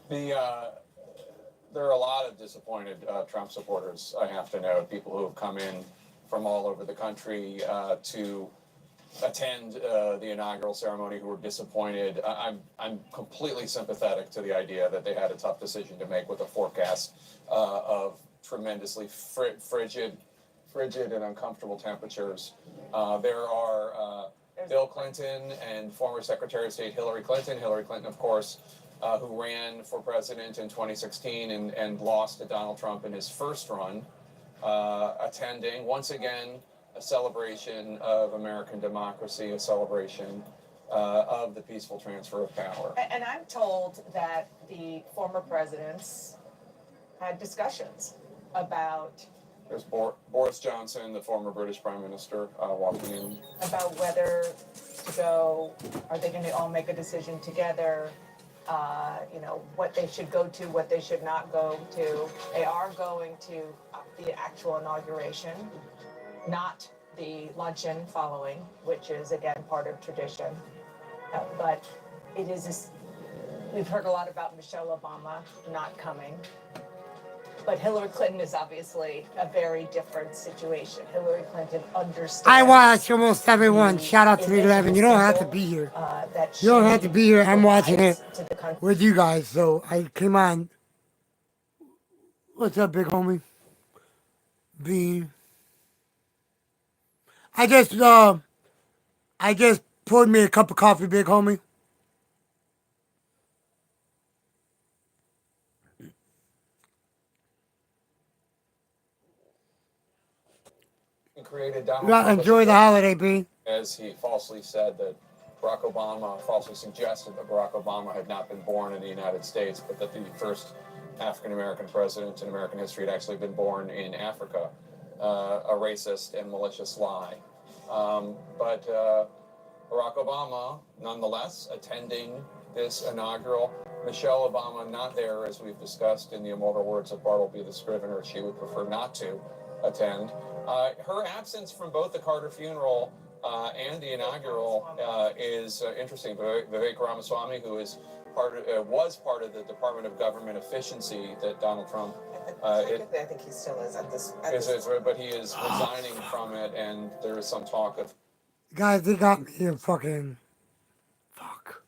There are a lot of disappointed Trump supporters, I have to note, people who have come in from all over the country to attend the inaugural ceremony who were disappointed. I'm completely sympathetic to the idea that they had a tough decision to make with a forecast of tremendously frigid and uncomfortable temperatures. There are Bill Clinton and former Secretary of State Hillary Clinton. Hillary Clinton, of course, who ran for president in 2016 and lost to Donald Trump in his first run, attending, once again, a celebration of American democracy, a celebration of the peaceful transfer of power. And I'm told that the former presidents had discussions about There's Boris Johnson, the former British Prime Minister, walking in. About whether to go, are they going to all make a decision together? What they should go to, what they should not go to. They are going to the actual inauguration, not the luncheon following, which is, again, part of tradition. But it is, we've heard a lot about Michelle Obama not coming. But Hillary Clinton is obviously a very different situation. Hillary Clinton understands. I watch almost everyone. Shout out to the 11. You don't have to be here. You don't have to be here. I'm watching it with you guys. So I came on. What's up, big homie? Bean. I just poured me a cup of coffee, big homie. Created Donald Trump. Enjoy the holiday, B. As he falsely said that Barack Obama, falsely suggested that Barack Obama had not been born in the United States, but that the first African-American president in American history had actually been born in Africa. A racist and malicious lie. But Barack Obama, nonetheless, attending this inaugural. Michelle Obama not there, as we've discussed in the immortal words of Bartleby the Scrivener. She would prefer not to attend. Her absence from both the Carter funeral and the inaugural is interesting. Vivek Ramaswamy, who is was part of the Department of Government Efficiency that Donald Trump. I think he still is at this. But he is resigning from it, and there is some talk of. Guys, they got me in fucking. Fuck.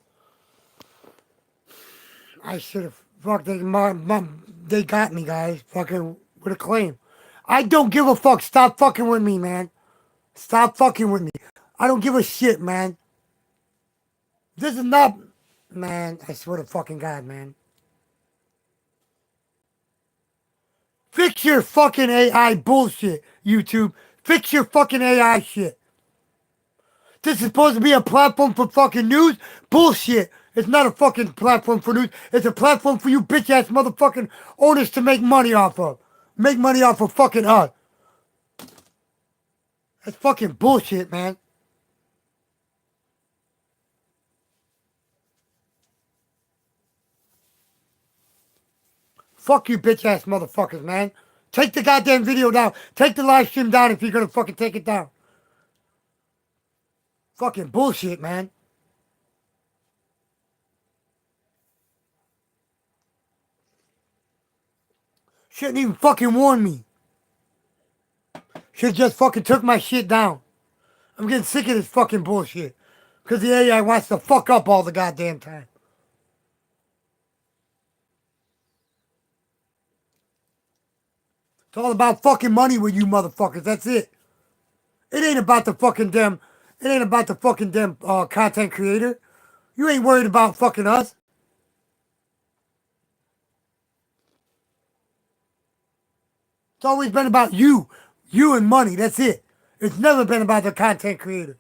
I should have. Fuck, they got me, guys. Fucking with a claim. I don't give a fuck. Stop fucking with me, man. Stop fucking with me. I don't give a shit, man. This is not... Man, I swear to fucking God, man. Fix your fucking AI bullshit, YouTube. Fix your fucking AI shit. This is supposed to be a platform for fucking news? Bullshit. It's not a fucking platform for news. It's a platform for you bitch-ass motherfucking owners to make money off of. Make money off of fucking us. That's fucking bullshit, man. Fuck you bitch-ass motherfuckers, man. Take the goddamn video down. Take the live stream down if you're gonna fucking take it down. Fucking bullshit, man. Shouldn't even fucking warn me. Should just fucking took my shit down. I'm getting sick of this fucking bullshit. Because the AI wants to fuck up all the goddamn time. It's all about fucking money with you motherfuckers. That's it. It ain't about the fucking damn... It ain't about the fucking damn content creator. You ain't worried about fucking us. It's always been about you. You and money. That's it. It's never been about the content creator.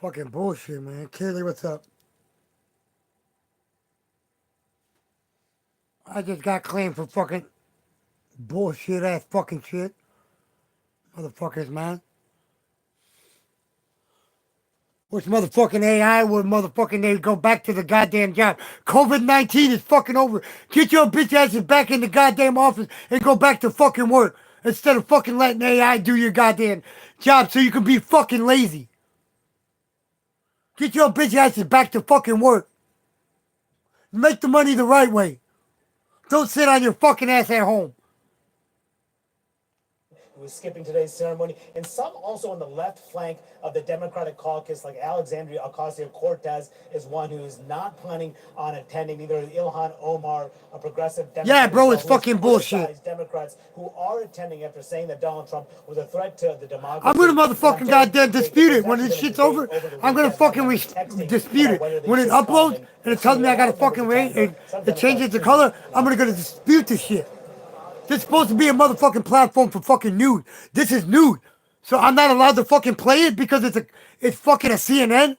Fucking bullshit, man. Kaylee, what's up? I just got claimed for fucking bullshit ass fucking shit. Motherfuckers, man. Which motherfucking AI would motherfucking they go back to the goddamn job. COVID-19 is fucking over. Get your bitch asses back in the goddamn office and go back to fucking work. Instead of fucking letting AI do your goddamn job so you can be fucking lazy. Get your bitch asses back to fucking work. Make the money the right way. Don't sit on your fucking ass at home. Who is skipping today's ceremony, and some also on the left flank of the Democratic caucus, like Alexandria Ocasio-Cortez, is one who is not planning on attending. Neither Ilhan Omar, a progressive Democrat. Yeah, bro, it's fucking bullshit. Democrats who are attending after saying that Donald Trump was a threat to the democracy. I'm gonna motherfucking goddamn dispute it. When this shit's over, I'm gonna fucking dispute it. When it uploads and it tells me I gotta fucking wait and it changes the color, I'm gonna dispute this shit. This is supposed to be a motherfucking platform for fucking nude. This is nude. So I'm not allowed to fucking play it because it's fucking a CNN?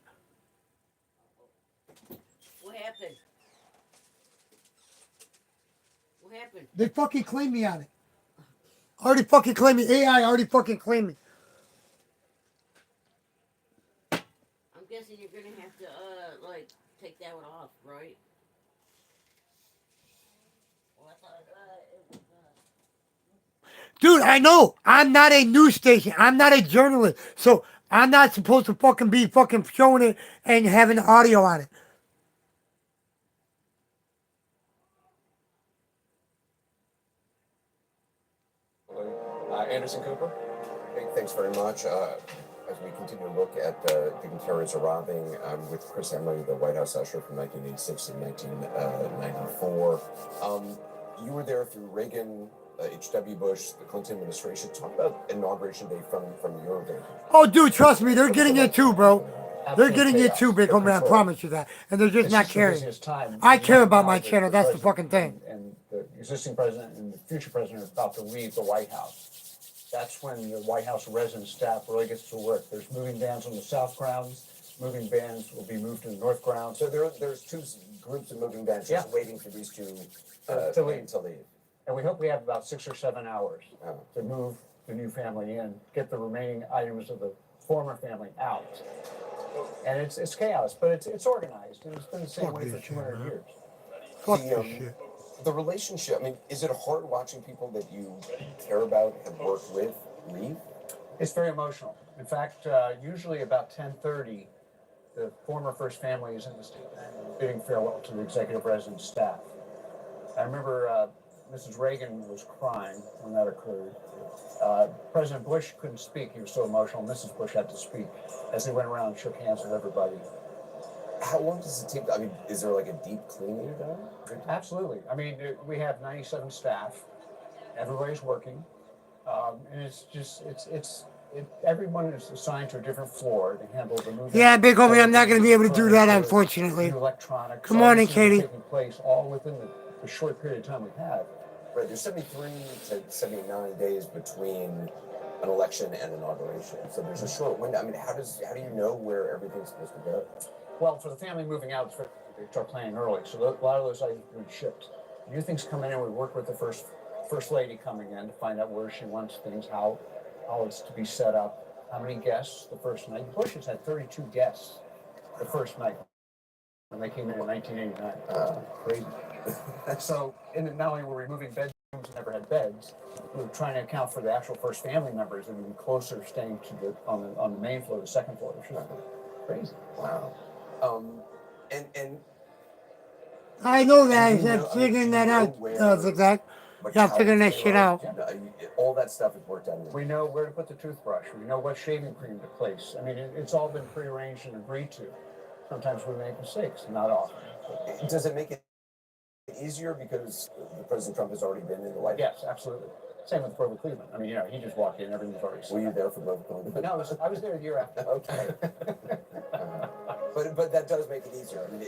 What happened? What happened? They fucking claim me on it. Already fucking claim me. AI already fucking claim me. I'm guessing you're gonna have to, like, take that one off, right? Well, I thought, it was, Dude, I know. I'm not a news station. I'm not a journalist. So I'm not supposed to fucking be fucking showing it and having audio on it. Anderson Cooper. Hey, thanks very much. As we continue to look at dignitaries arriving, I'm with Chris Emery, the White House usher from 1986 and 1994. You were there through Reagan, H.W. Bush, the Clinton administration. Talk about Inauguration Day from your vantage. Oh, dude, trust me. They're getting it too, bro. They're getting it too, big homie. I promise you that. And they're just not caring. I care about my channel. That's the fucking thing. And the existing president and the future president are about to leave the White House. That's when the White House resident staff really gets to work. There's moving vans on the south grounds. Moving vans will be moved to the north grounds. So there's two groups of moving vans just waiting for these two to leave. And we hope we have about 6 or 7 hours to move the new family in, get the remaining items of the former family out. And it's chaos, but it's organized, and it's been the same way for 200 years. Fuck this shit. The relationship, I mean, is it hard watching people that you care about, have worked with, leave? It's very emotional. In fact, usually about 10:30, the former First Family is in the state bidding farewell to the executive resident staff. I remember Mrs. Reagan was crying when that occurred. President Bush couldn't speak. He was so emotional. Mrs. Bush had to speak as they went around and shook hands with everybody. How long does it take? I mean, is there like a deep cleaning done? Absolutely. I mean, we have 97 staff. Everybody's working. And it's just, everyone is assigned to a different floor to handle the movement. Yeah, big homie, I'm not going to be able to do that, unfortunately. Electronics. Come on in, Katie. Taking place all within the short period of time we have. Right, there's 73 to 79 days between an election and inauguration. So there's a short window. I mean, how do you know where everything's supposed to go? Well, for the family moving out, they start planning early, so a lot of those items have been shipped. New things come in, and we work with the first lady coming in to find out where she wants things, how it's to be set up, how many guests the first night. Bush has had 32 guests the first night when they came in 1989. Crazy. So, not only were we moving bedrooms that never had beds, we were trying to account for the actual first family members that would be closer, staying to on the main floor, the second floor, which is crazy. Wow. And I know that. I'm figuring that out, Zigzag. Yeah, I'm figuring that shit out. All that stuff is worked out. We know where to put the toothbrush. We know what shaving cream to place. I mean, it's all been prearranged and agreed to. Sometimes we make mistakes, not often. Does it make it easier because President Trump has already been in the White House? Yes, absolutely. Same with Grover Cleveland. I mean, he just walked in, everything was already set. Were you there for Grover Cleveland? No, I was there a year after. Okay. But that does make it easier. I mean,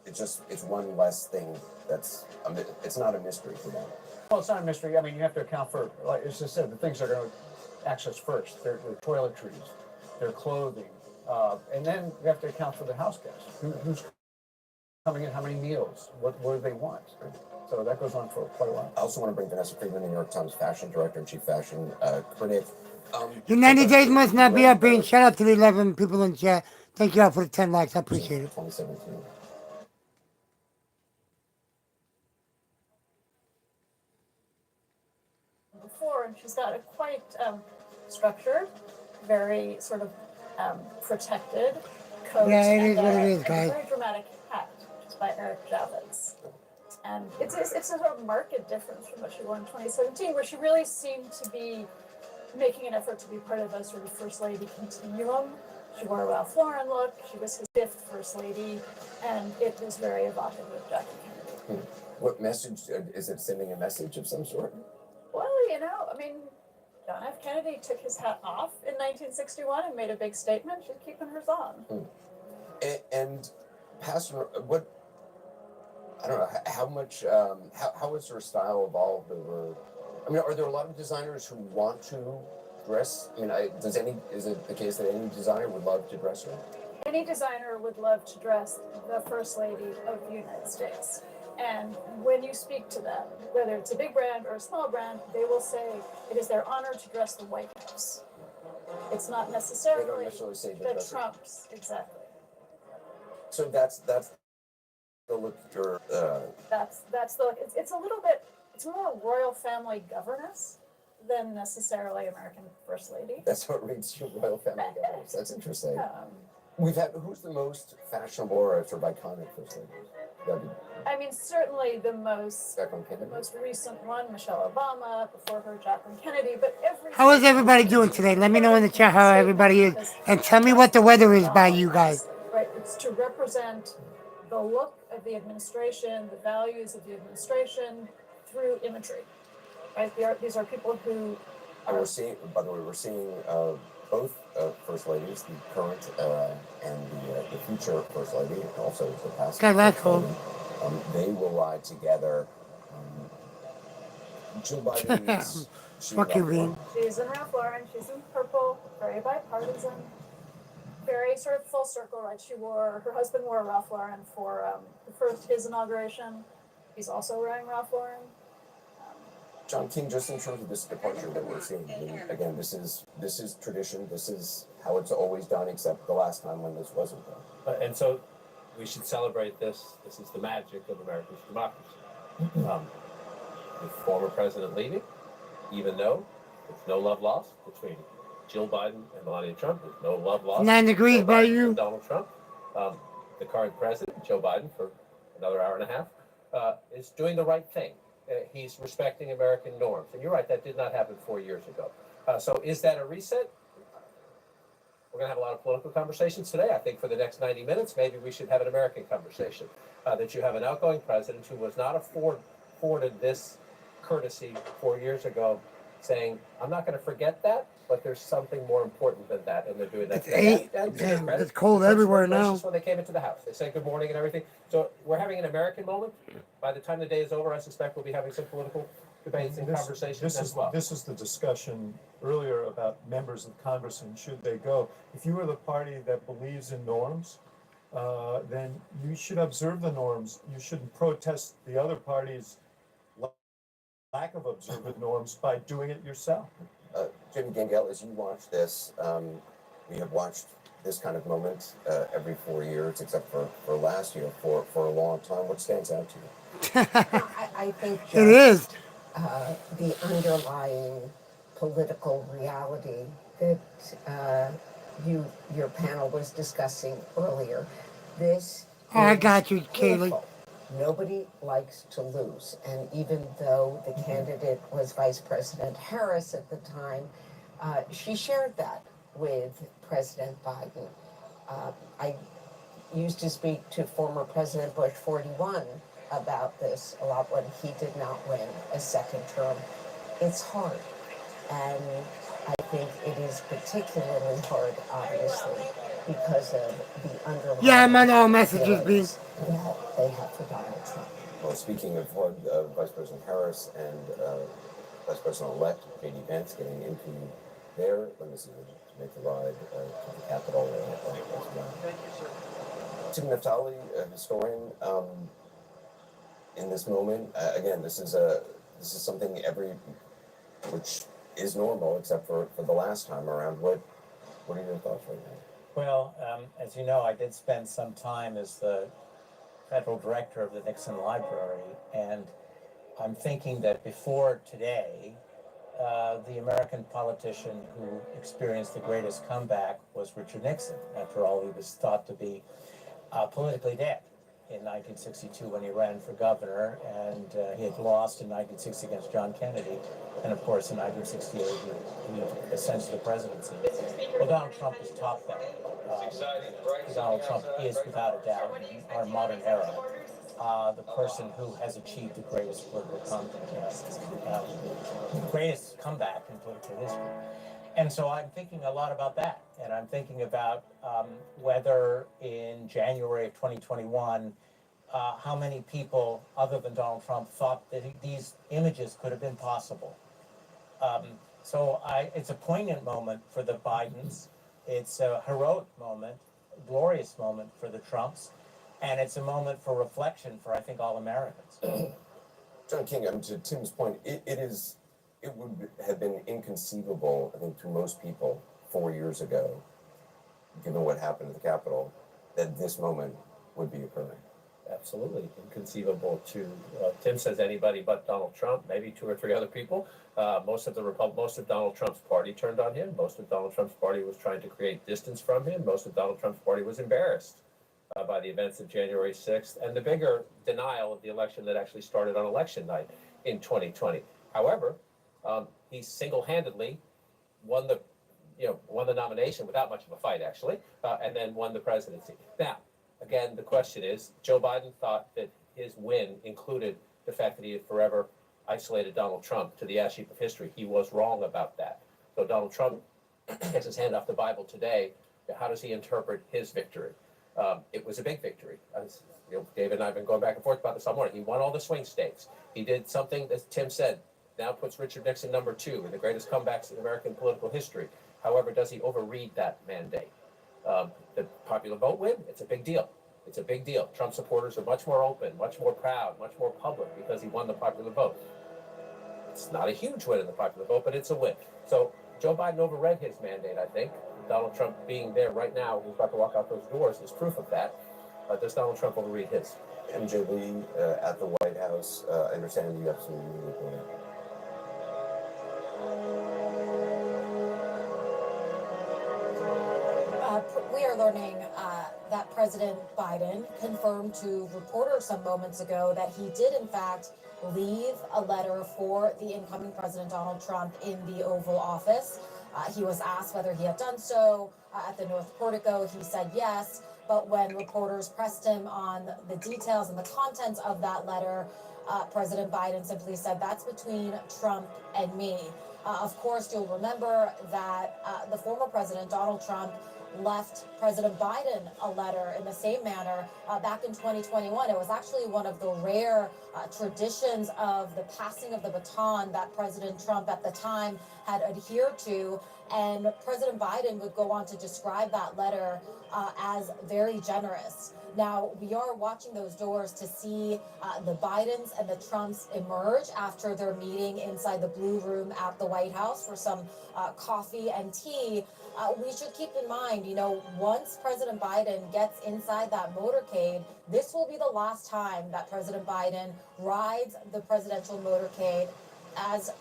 it's one less thing it's not a mystery for them. Well, it's not a mystery. I mean, you have to account for, like as I said, the things they're going to access first. Their toiletries, their clothing, and then we have to account for the house guests. Who's coming in? How many meals? What do they want? So that goes on for quite a while. I also want to bring Vanessa Friedman, New York Times fashion director and chief fashion critic. The 90 days must not be up, and shout out to the 11 people in chat. Thank you all for the 10 likes. I appreciate it. 2017. Before, and she's got a quite structured, very sort of protected coat. Yeah, it is and what it is, a guys. very dramatic hat, which is by Eric Javits. And it's a sort of marked difference from what she wore in 2017, where she really seemed to be making an effort to be part of a sort of First Lady continuum. She wore a Ralph Lauren look, she was his 5th First Lady, and it was very evocative of Jackie Kennedy. What message, is it sending a message of some sort? Well, you know, I mean, John F. Kennedy took his hat off in 1961 and made a big statement. She's keeping hers on. And Pastor, what, I don't know, how much, how has her style evolved over, I mean, are there a lot of designers who want to dress? I mean, is it the case that any designer would love to dress her? Any designer would love to dress the First Lady of the United States. And when you speak to them, whether it's a big brand or a small brand, they will say it is their honor to dress the White House. It's not necessarily, They don't necessarily say the Trumps, exactly. So that's the look you're, That's the look. It's a little bit, it's more royal family governess than necessarily American First Lady. that's what reads to royal family governance. That's interesting. We've had, who's the most fashionable or sort of iconic First Lady? I mean, certainly the most Kennedy? recent one, Michelle Obama, before her, Jacqueline Kennedy, but every... How is everybody doing today? Let me know in the chat how everybody is. And tell me what the weather is by you guys. Right, it's to represent the look of the administration, the values of the administration through imagery. Right, these are people who... And we're seeing, by the way, we're seeing both First Ladies, the current and the future First Lady, and also the past. Okay, that's cool. They will ride together. Jill Biden is... Fuck you, Bean. She's in Ralph Lauren, she's in purple, very bipartisan, very sort of full circle, right? Her husband wore Ralph Lauren for his inauguration. He's also wearing Ralph Lauren. John King, just in terms of this departure that we're seeing, I mean, again, this is tradition. This is how it's always done, except the last time when this wasn't done. And so we should celebrate this. This is the magic of American democracy. The former president leaving, even though there's no love lost between Jill Biden and Melania Trump. There's no love lost. 9 degrees by you. Donald Trump. The current president, Joe Biden, for another hour and a half, is doing the right thing. He's respecting American norms. And you're right, that did not happen 4 years ago. So is that a reset? We're going to have a lot of political conversations today. I think for the next 90 minutes, maybe we should have an American conversation. That you have an outgoing president who was not afforded this courtesy 4 years ago, saying, I'm not going to forget that, but there's something more important than that, and they're doing that. It's cold everywhere now. When they came into the house, they said good morning and everything. So we're having an American moment. By the time the day is over, I suspect we'll be having some political debates and conversations as well. This is the discussion earlier about members of Congress and should they go. If you are the party that believes in norms, then you should observe the norms. You shouldn't protest the other party's lack of observant norms by doing it yourself. Jim Gangel, as you watch this, we have watched this kind of moment every 4 years, except for last year, for a long time. What stands out to you? I think it is the underlying political reality that your panel was discussing earlier. This I got you, Kaylee. Nobody likes to lose, and even though the candidate was Vice President Harris at the time, she shared that with President Biden. I used to speak to former President Bush 41 about this a lot when he did not win a second term. It's hard, and I think it is particularly hard, obviously, because of the underlying... Yeah, I'm on all messages, being. ...that they have for Donald Trump. Well, speaking of Vice President Harris and Vice President-elect J.D. Vance getting into their limousine make the ride to the Capitol as well. Thank you, sir. Tim Naftali, a historian, in this moment, again, this is something which is normal except for the last time around. What are your thoughts right now? Well, as you know, I did spend some time as the federal director of the Nixon Library, and I'm thinking that before today, the American politician who experienced the greatest comeback was Richard Nixon. After all, he was thought to be politically dead in 1962 when he ran for governor, and he had lost in 1960 against John Kennedy, and of course in 1968 he ascends to the presidency. Well, Donald Trump has topped that. Donald Trump is, without a doubt, in our modern era, the person who has achieved the greatest greatest comeback in political history. And so I'm thinking a lot about that, and I'm thinking about whether in January of 2021, how many people other than Donald Trump thought that these images could have been possible. It's a poignant moment for the Bidens. It's a heroic moment, a glorious moment for the Trumps, and it's a moment for reflection for, I think, all Americans. John King, to Tim's point, it would have been inconceivable, I think, to most people 4 years ago, given what happened at the Capitol, that this moment would be occurring. Absolutely inconceivable to, Tim says anybody but Donald Trump, maybe 2 or 3 other people. Most of Donald Trump's party turned on him. Most of Donald Trump's party was trying to create distance from him. Most of Donald Trump's party was embarrassed by the events of January 6th and the bigger denial of the election that actually started on election night in 2020. However, he single-handedly won the nomination without much of a fight, actually, and then won the presidency. Now, again, the question is, Joe Biden thought that his win included the fact that he had forever isolated Donald Trump to the ash heap of history. He was wrong about that. So Donald Trump gets his hand off the Bible today. How does he interpret his victory? It was a big victory. David and I have been going back and forth about this all morning. He won all the swing states. He did something, as Tim said, now puts Richard Nixon number 2 in the greatest comebacks in American political history. However, does he overread that mandate? The popular vote win, it's a big deal. It's a big deal. Trump supporters are much more open, much more proud, much more public because he won the popular vote. It's not a huge win in the popular vote, but it's a win. So Joe Biden overread his mandate, I think. Donald Trump being there right now, he's about to walk out those doors, is proof of that. Does Donald Trump overread his? MJB at the White House, I understand you have some new reporting. We are learning that President Biden confirmed to reporters some moments ago that he did, in fact, leave a letter for the incoming President Donald Trump in the Oval Office. He was asked whether he had done so at the North Portico. He said yes, but when reporters pressed him on the details and the contents of that letter, President Biden simply said, "That's between Trump and me." Of course, you'll remember that the former President Donald Trump left President Biden a letter in the same manner back in 2021. It was actually one of the rare traditions of the passing of the baton that President Trump at the time had adhered to. And President Biden would go on to describe that letter as very generous. Now, we are watching those doors to see the Bidens and the Trumps emerge after their meeting inside the Blue Room at the White House for some coffee and tea. We should keep in mind, once President Biden gets inside that motorcade, this will be the last time that President Biden rides the presidential motorcade as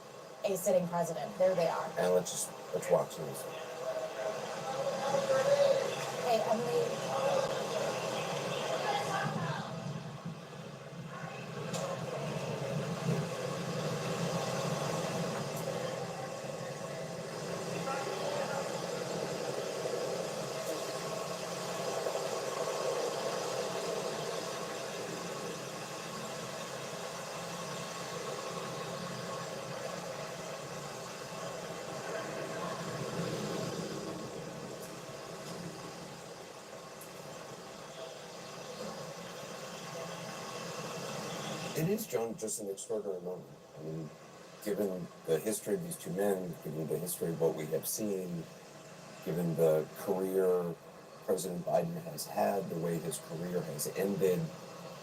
a sitting president. There they are. And let's watch these. Hey, Emily. It is, John, just an extraordinary moment. I mean, given the history of these two men, given the history of what we have seen, given the career President Biden has had, the way his career has ended,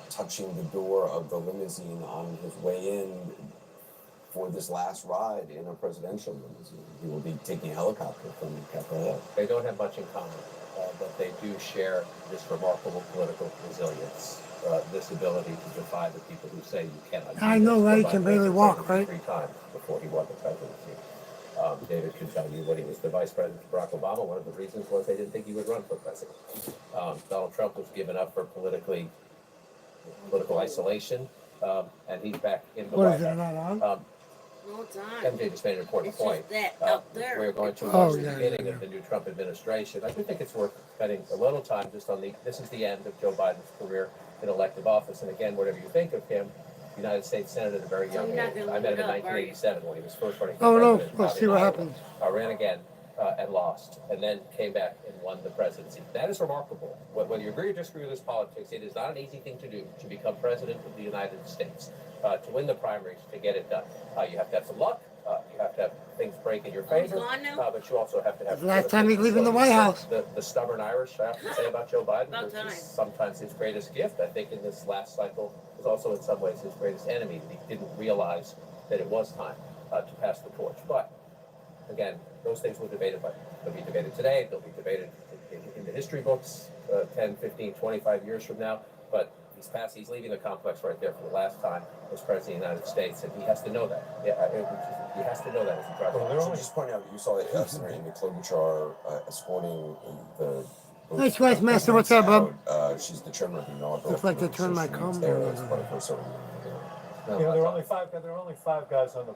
touching the door of the limousine on his way in for this last ride in a presidential limousine. He will be taking a helicopter from Capitol Hill. They don't have much in common, but they do share this remarkable political resilience, this ability to defy the people who say you cannot. I know, right? He can barely walk, right? 3 times before he won the presidency. David can tell you when he was the vice president for Barack Obama, one of the reasons was they didn't think he would run for president. Donald Trump was given up for political isolation, and he's back in the White House. No time. MJ just made an important It's point. just that up there. We're going towards the beginning of the new Trump administration. I do think it's worth spending a little time just on this is the end of Joe Biden's career in elective office. And again, whatever you think of him, United States Senate at a very young age. I met him in 1987 when he was first running for president. We'll see what happens. Ran again and lost, and then came back and won the presidency. That is remarkable. Whether you agree or disagree with his politics, it is not an easy thing to do to become president of the United States, to win the primaries, to get it done. You have to have some luck. You have to have things break in your favor, but you also have to have. The last time he's leaving the White House. The stubborn Irish, I have to say about Joe Biden, which is sometimes his greatest gift. I think in this last cycle was also in some ways his greatest enemy. He didn't realize that it was time to pass the torch. But again, those things will be debated today. They'll be debated in the history books 10, 15, 25 years from now. But he's leaving the complex right there for the last time as president of the United States, and he has to know that. He has to know that as he drives. Well, so just point out, you saw that Senator Amy Klobuchar escorting the. Nice rice, Master. What's up, bub? She's the chairman of the Inauguration. Looks like they turned my combo over. There are only five guys on the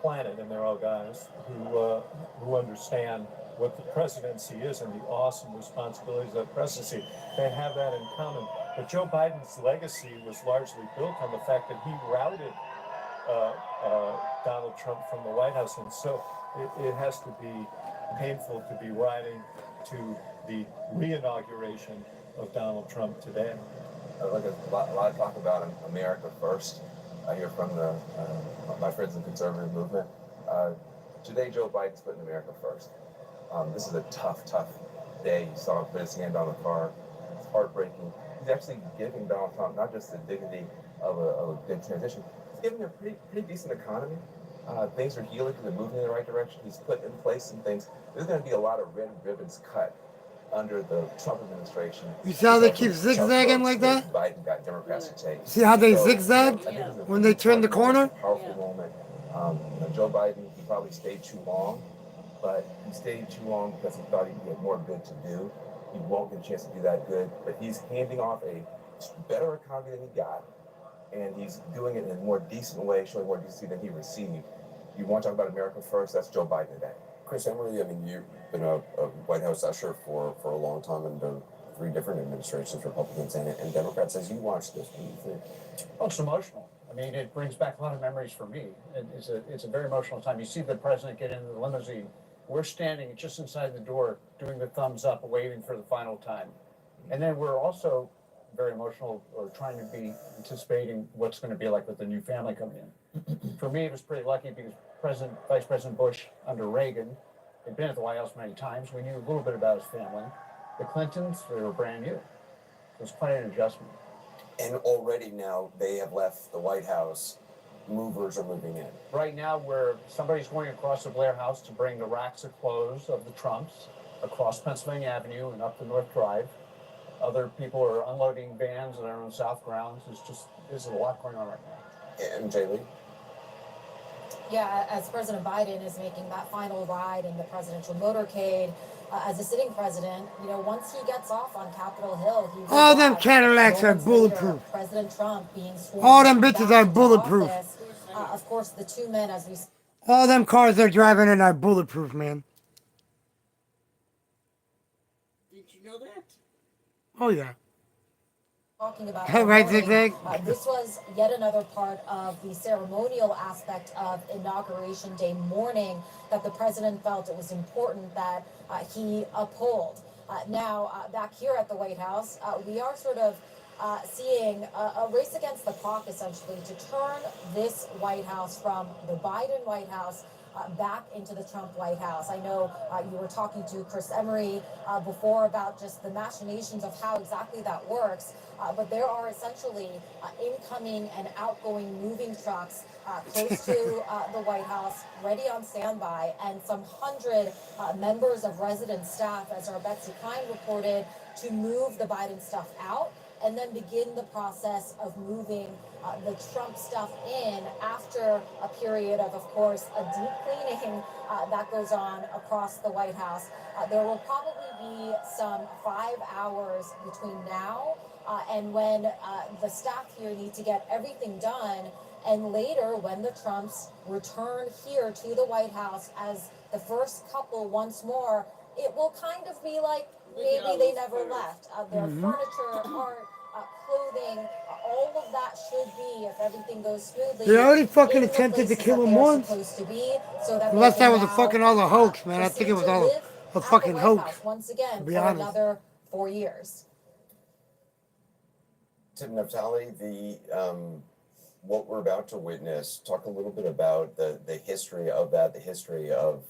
planet, and they're all guys who understand what the presidency is and the awesome responsibilities of the presidency. They have that in common. But Joe Biden's legacy was largely built on the fact that he routed Donald Trump from the White House, and so it has to be painful to be riding to the re-inauguration of Donald Trump today. Look, a lot of talk about America first. I hear from my friends in the conservative movement. Today, Joe Biden's putting America first. This is a tough day. You saw him put his hand on the car. It's heartbreaking. He's actually giving Donald Trump not just the dignity of a good transition, he's giving him a pretty decent economy. Things are healing, they're moving in the right direction. He's put in place some things. There's going to be a lot of red ribbons cut under the Trump administration. You see how they keep zigzagging like that? Biden got Democrats to take. See how they zigzag when they turn the corner? Powerful moment. Joe Biden, he probably stayed too long, but he stayed too long because he thought he had more good to do. He won't get a chance to do that good, but he's handing off a better economy than he got, and he's doing it in a more decent way, showing more decency than he received. You want to talk about America first? That's Joe Biden today. Chris Emery, I mean, you've been a White House usher for a long time under 3 different administrations, Republicans and Democrats. As you watch this, what do you think? Oh, it's emotional. I mean, it brings back a lot of memories for me. It's a very emotional time. You see the president get into the limousine. We're standing just inside the door, doing the thumbs up, waving for the final time. And then we're also very emotional, or trying to be anticipating what's going to be like with the new family coming in. For me, it was pretty lucky because Vice President Bush under Reagan had been at the White House many times. We knew a little bit about his family. The Clintons, they were brand new. It was quite an adjustment. And already now they have left the White House. Movers are moving in. Right now, where somebody's going across the Blair House to bring the racks of clothes of the Trumps across Pennsylvania Avenue and up the North Drive. Other people are unloading vans that are on South Grounds. There's a lot going on right now. And Jay Lee? Yeah, as President Biden is making that final ride in the presidential motorcade, as a sitting president, once he gets off on Capitol Hill, he will All them Cadillacs are bulletproof. President Trump being sworn All them bitches are bulletproof. office. Of course, the 2 men, as we All them cars they're driving in are bulletproof, man. Did you know that? Oh, yeah. talking about Right, this morning, Zigzag? this was yet another part of the ceremonial aspect of Inauguration Day morning that the president felt it was important that he uphold. Now, back here at the White House, we are sort of seeing a race against the clock, essentially, to turn this White House from the Biden White House back into the Trump White House. I know you were talking to Chris Emery before about just the machinations of how exactly that works, but there are essentially incoming and outgoing moving trucks close to the White House, ready on standby, and some 100 members of resident staff, as our Betsy Klein reported, to move the Biden stuff out and then begin the process of moving the Trump stuff in after a period of course, a deep cleaning that goes on across the White House. There will probably be some 5 hours between now and when the staff here need to get everything done. And later, when the Trumps return here to the White House as the first couple once more, it will kind of be like maybe they never left. Their furniture, art, clothing, all of that should be, if everything goes smoothly, They already fucking in the attempted to places kill that him they're once. supposed to be, so that Unless they that can was a now fucking all a hoax, man. I think proceed it was to all live a at the fucking White hoax. House once again To be for honest. another 4 years. Tim Naftali, what we're about to witness, talk a little bit about the history of that, the history of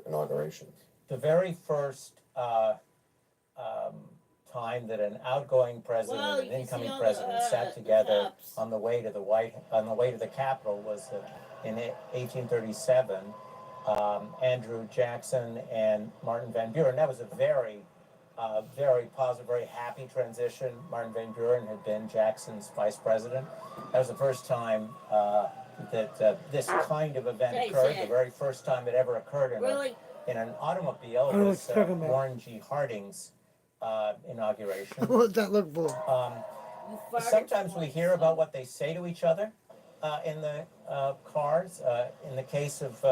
inauguration. The very first time that an outgoing president and an incoming president sat together on the way to the Capitol was in 1837. Andrew Jackson and Martin Van Buren. That was a very positive, very happy transition. Martin Van Buren had been Jackson's vice president. That was the first time that this kind of event occurred. The very first time it ever occurred in an automobile. It was Warren G. Harding's inauguration. What does that look for? Sometimes we hear about what they say to each other in the cars. In the case of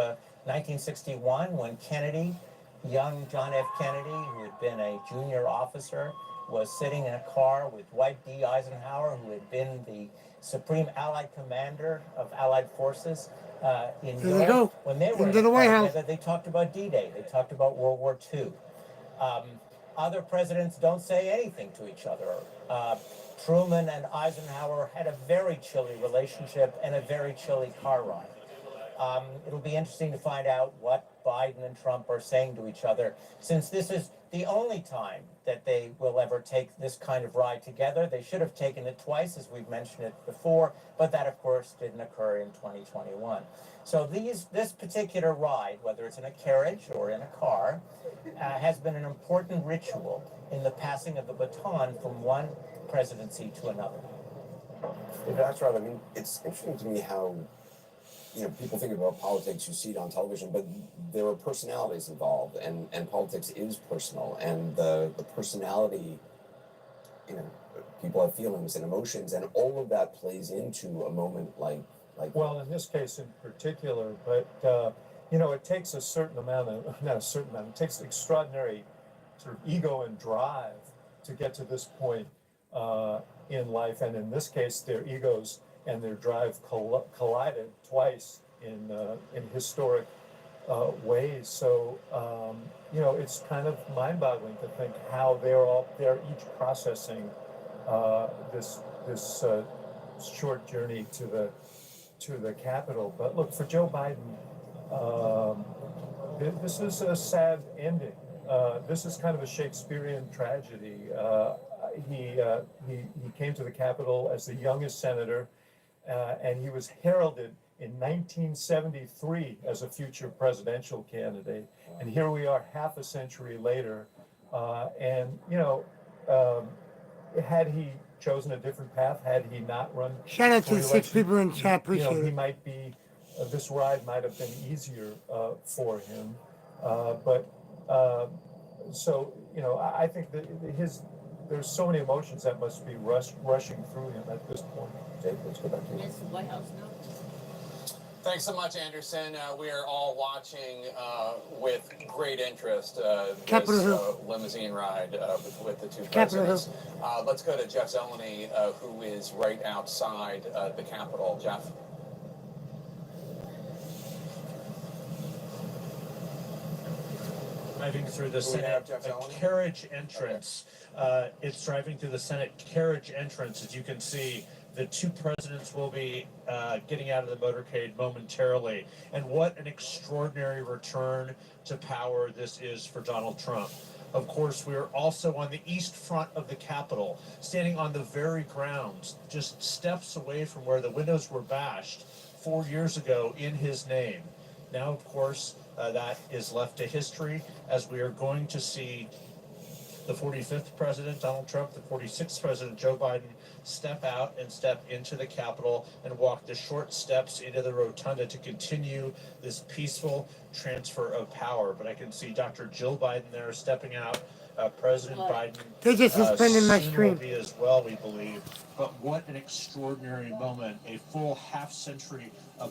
1961, when Kennedy, young John F. Kennedy, who had been a junior officer, was sitting in a car with Dwight D. Eisenhower, who had been the Supreme Allied Commander of Allied Forces in Europe. When they were in the White House, they talked about D-Day. They talked about World War II. Other presidents don't say anything to each other. Truman and Eisenhower had a very chilly relationship and a very chilly car ride. It'll be interesting to find out what Biden and Trump are saying to each other, since this is the only time that they will ever take this kind of ride together. They should have taken it twice, as we've mentioned it before, but that, of course, didn't occur in 2021. So this particular ride, whether it's in a carriage or in a car, has been an important ritual in the passing of the baton from one presidency to another. That's right. I mean, it's interesting to me how, people think about politics, you see it on television, but there are personalities involved, and politics is personal, and the personality, people have feelings and emotions, and all of that plays into a moment like. Well, in this case in particular, but it takes a certain amount of, not a certain amount, it takes extraordinary sort of ego and drive to get to this point in life, and in this case, their egos and their drive collided twice in historic ways. So it's kind of mind-boggling to think how they're each processing this short journey to the Capitol. But look, for Joe Biden, this is a sad ending. This is kind of a Shakespearean tragedy. He came to the Capitol as the youngest senator, and he was heralded in 1973 as a future presidential candidate. And here we are half a century later. Had he chosen a different path, had he not run... Shout out to the 6 people in chat, appreciate it. He might be, this ride might have been easier for him. I think that there's so many emotions that must be rushing through him at this point. Jake, let's go back to you. Yes, White House notes. Thanks so much, Anderson. We are all watching with great interest this limousine ride with the two presidents. Let's go to Jeff Zeleny, who is right outside the Capitol. Jeff? driving through the Do we Senate have Jeff Zeleny? carriage entrance. It's driving through the Senate carriage entrance. As you can see, the two presidents will be getting out of the motorcade momentarily. And what an extraordinary return to power this is for Donald Trump. Of course, we are also on the east front of the Capitol, standing on the very grounds, just steps away from where the windows were bashed 4 years ago in his name. Now, of course, that is left to history, as we are going to see the 45th president, Donald Trump, the 46th president, Joe Biden, step out and step into the Capitol and walk the short steps into the rotunda to continue this peaceful transfer of power. But I can see Dr. Jill Biden there stepping out. President Biden They just suspended my soon stream. will be as well, we believe. But what an extraordinary moment, a full half century of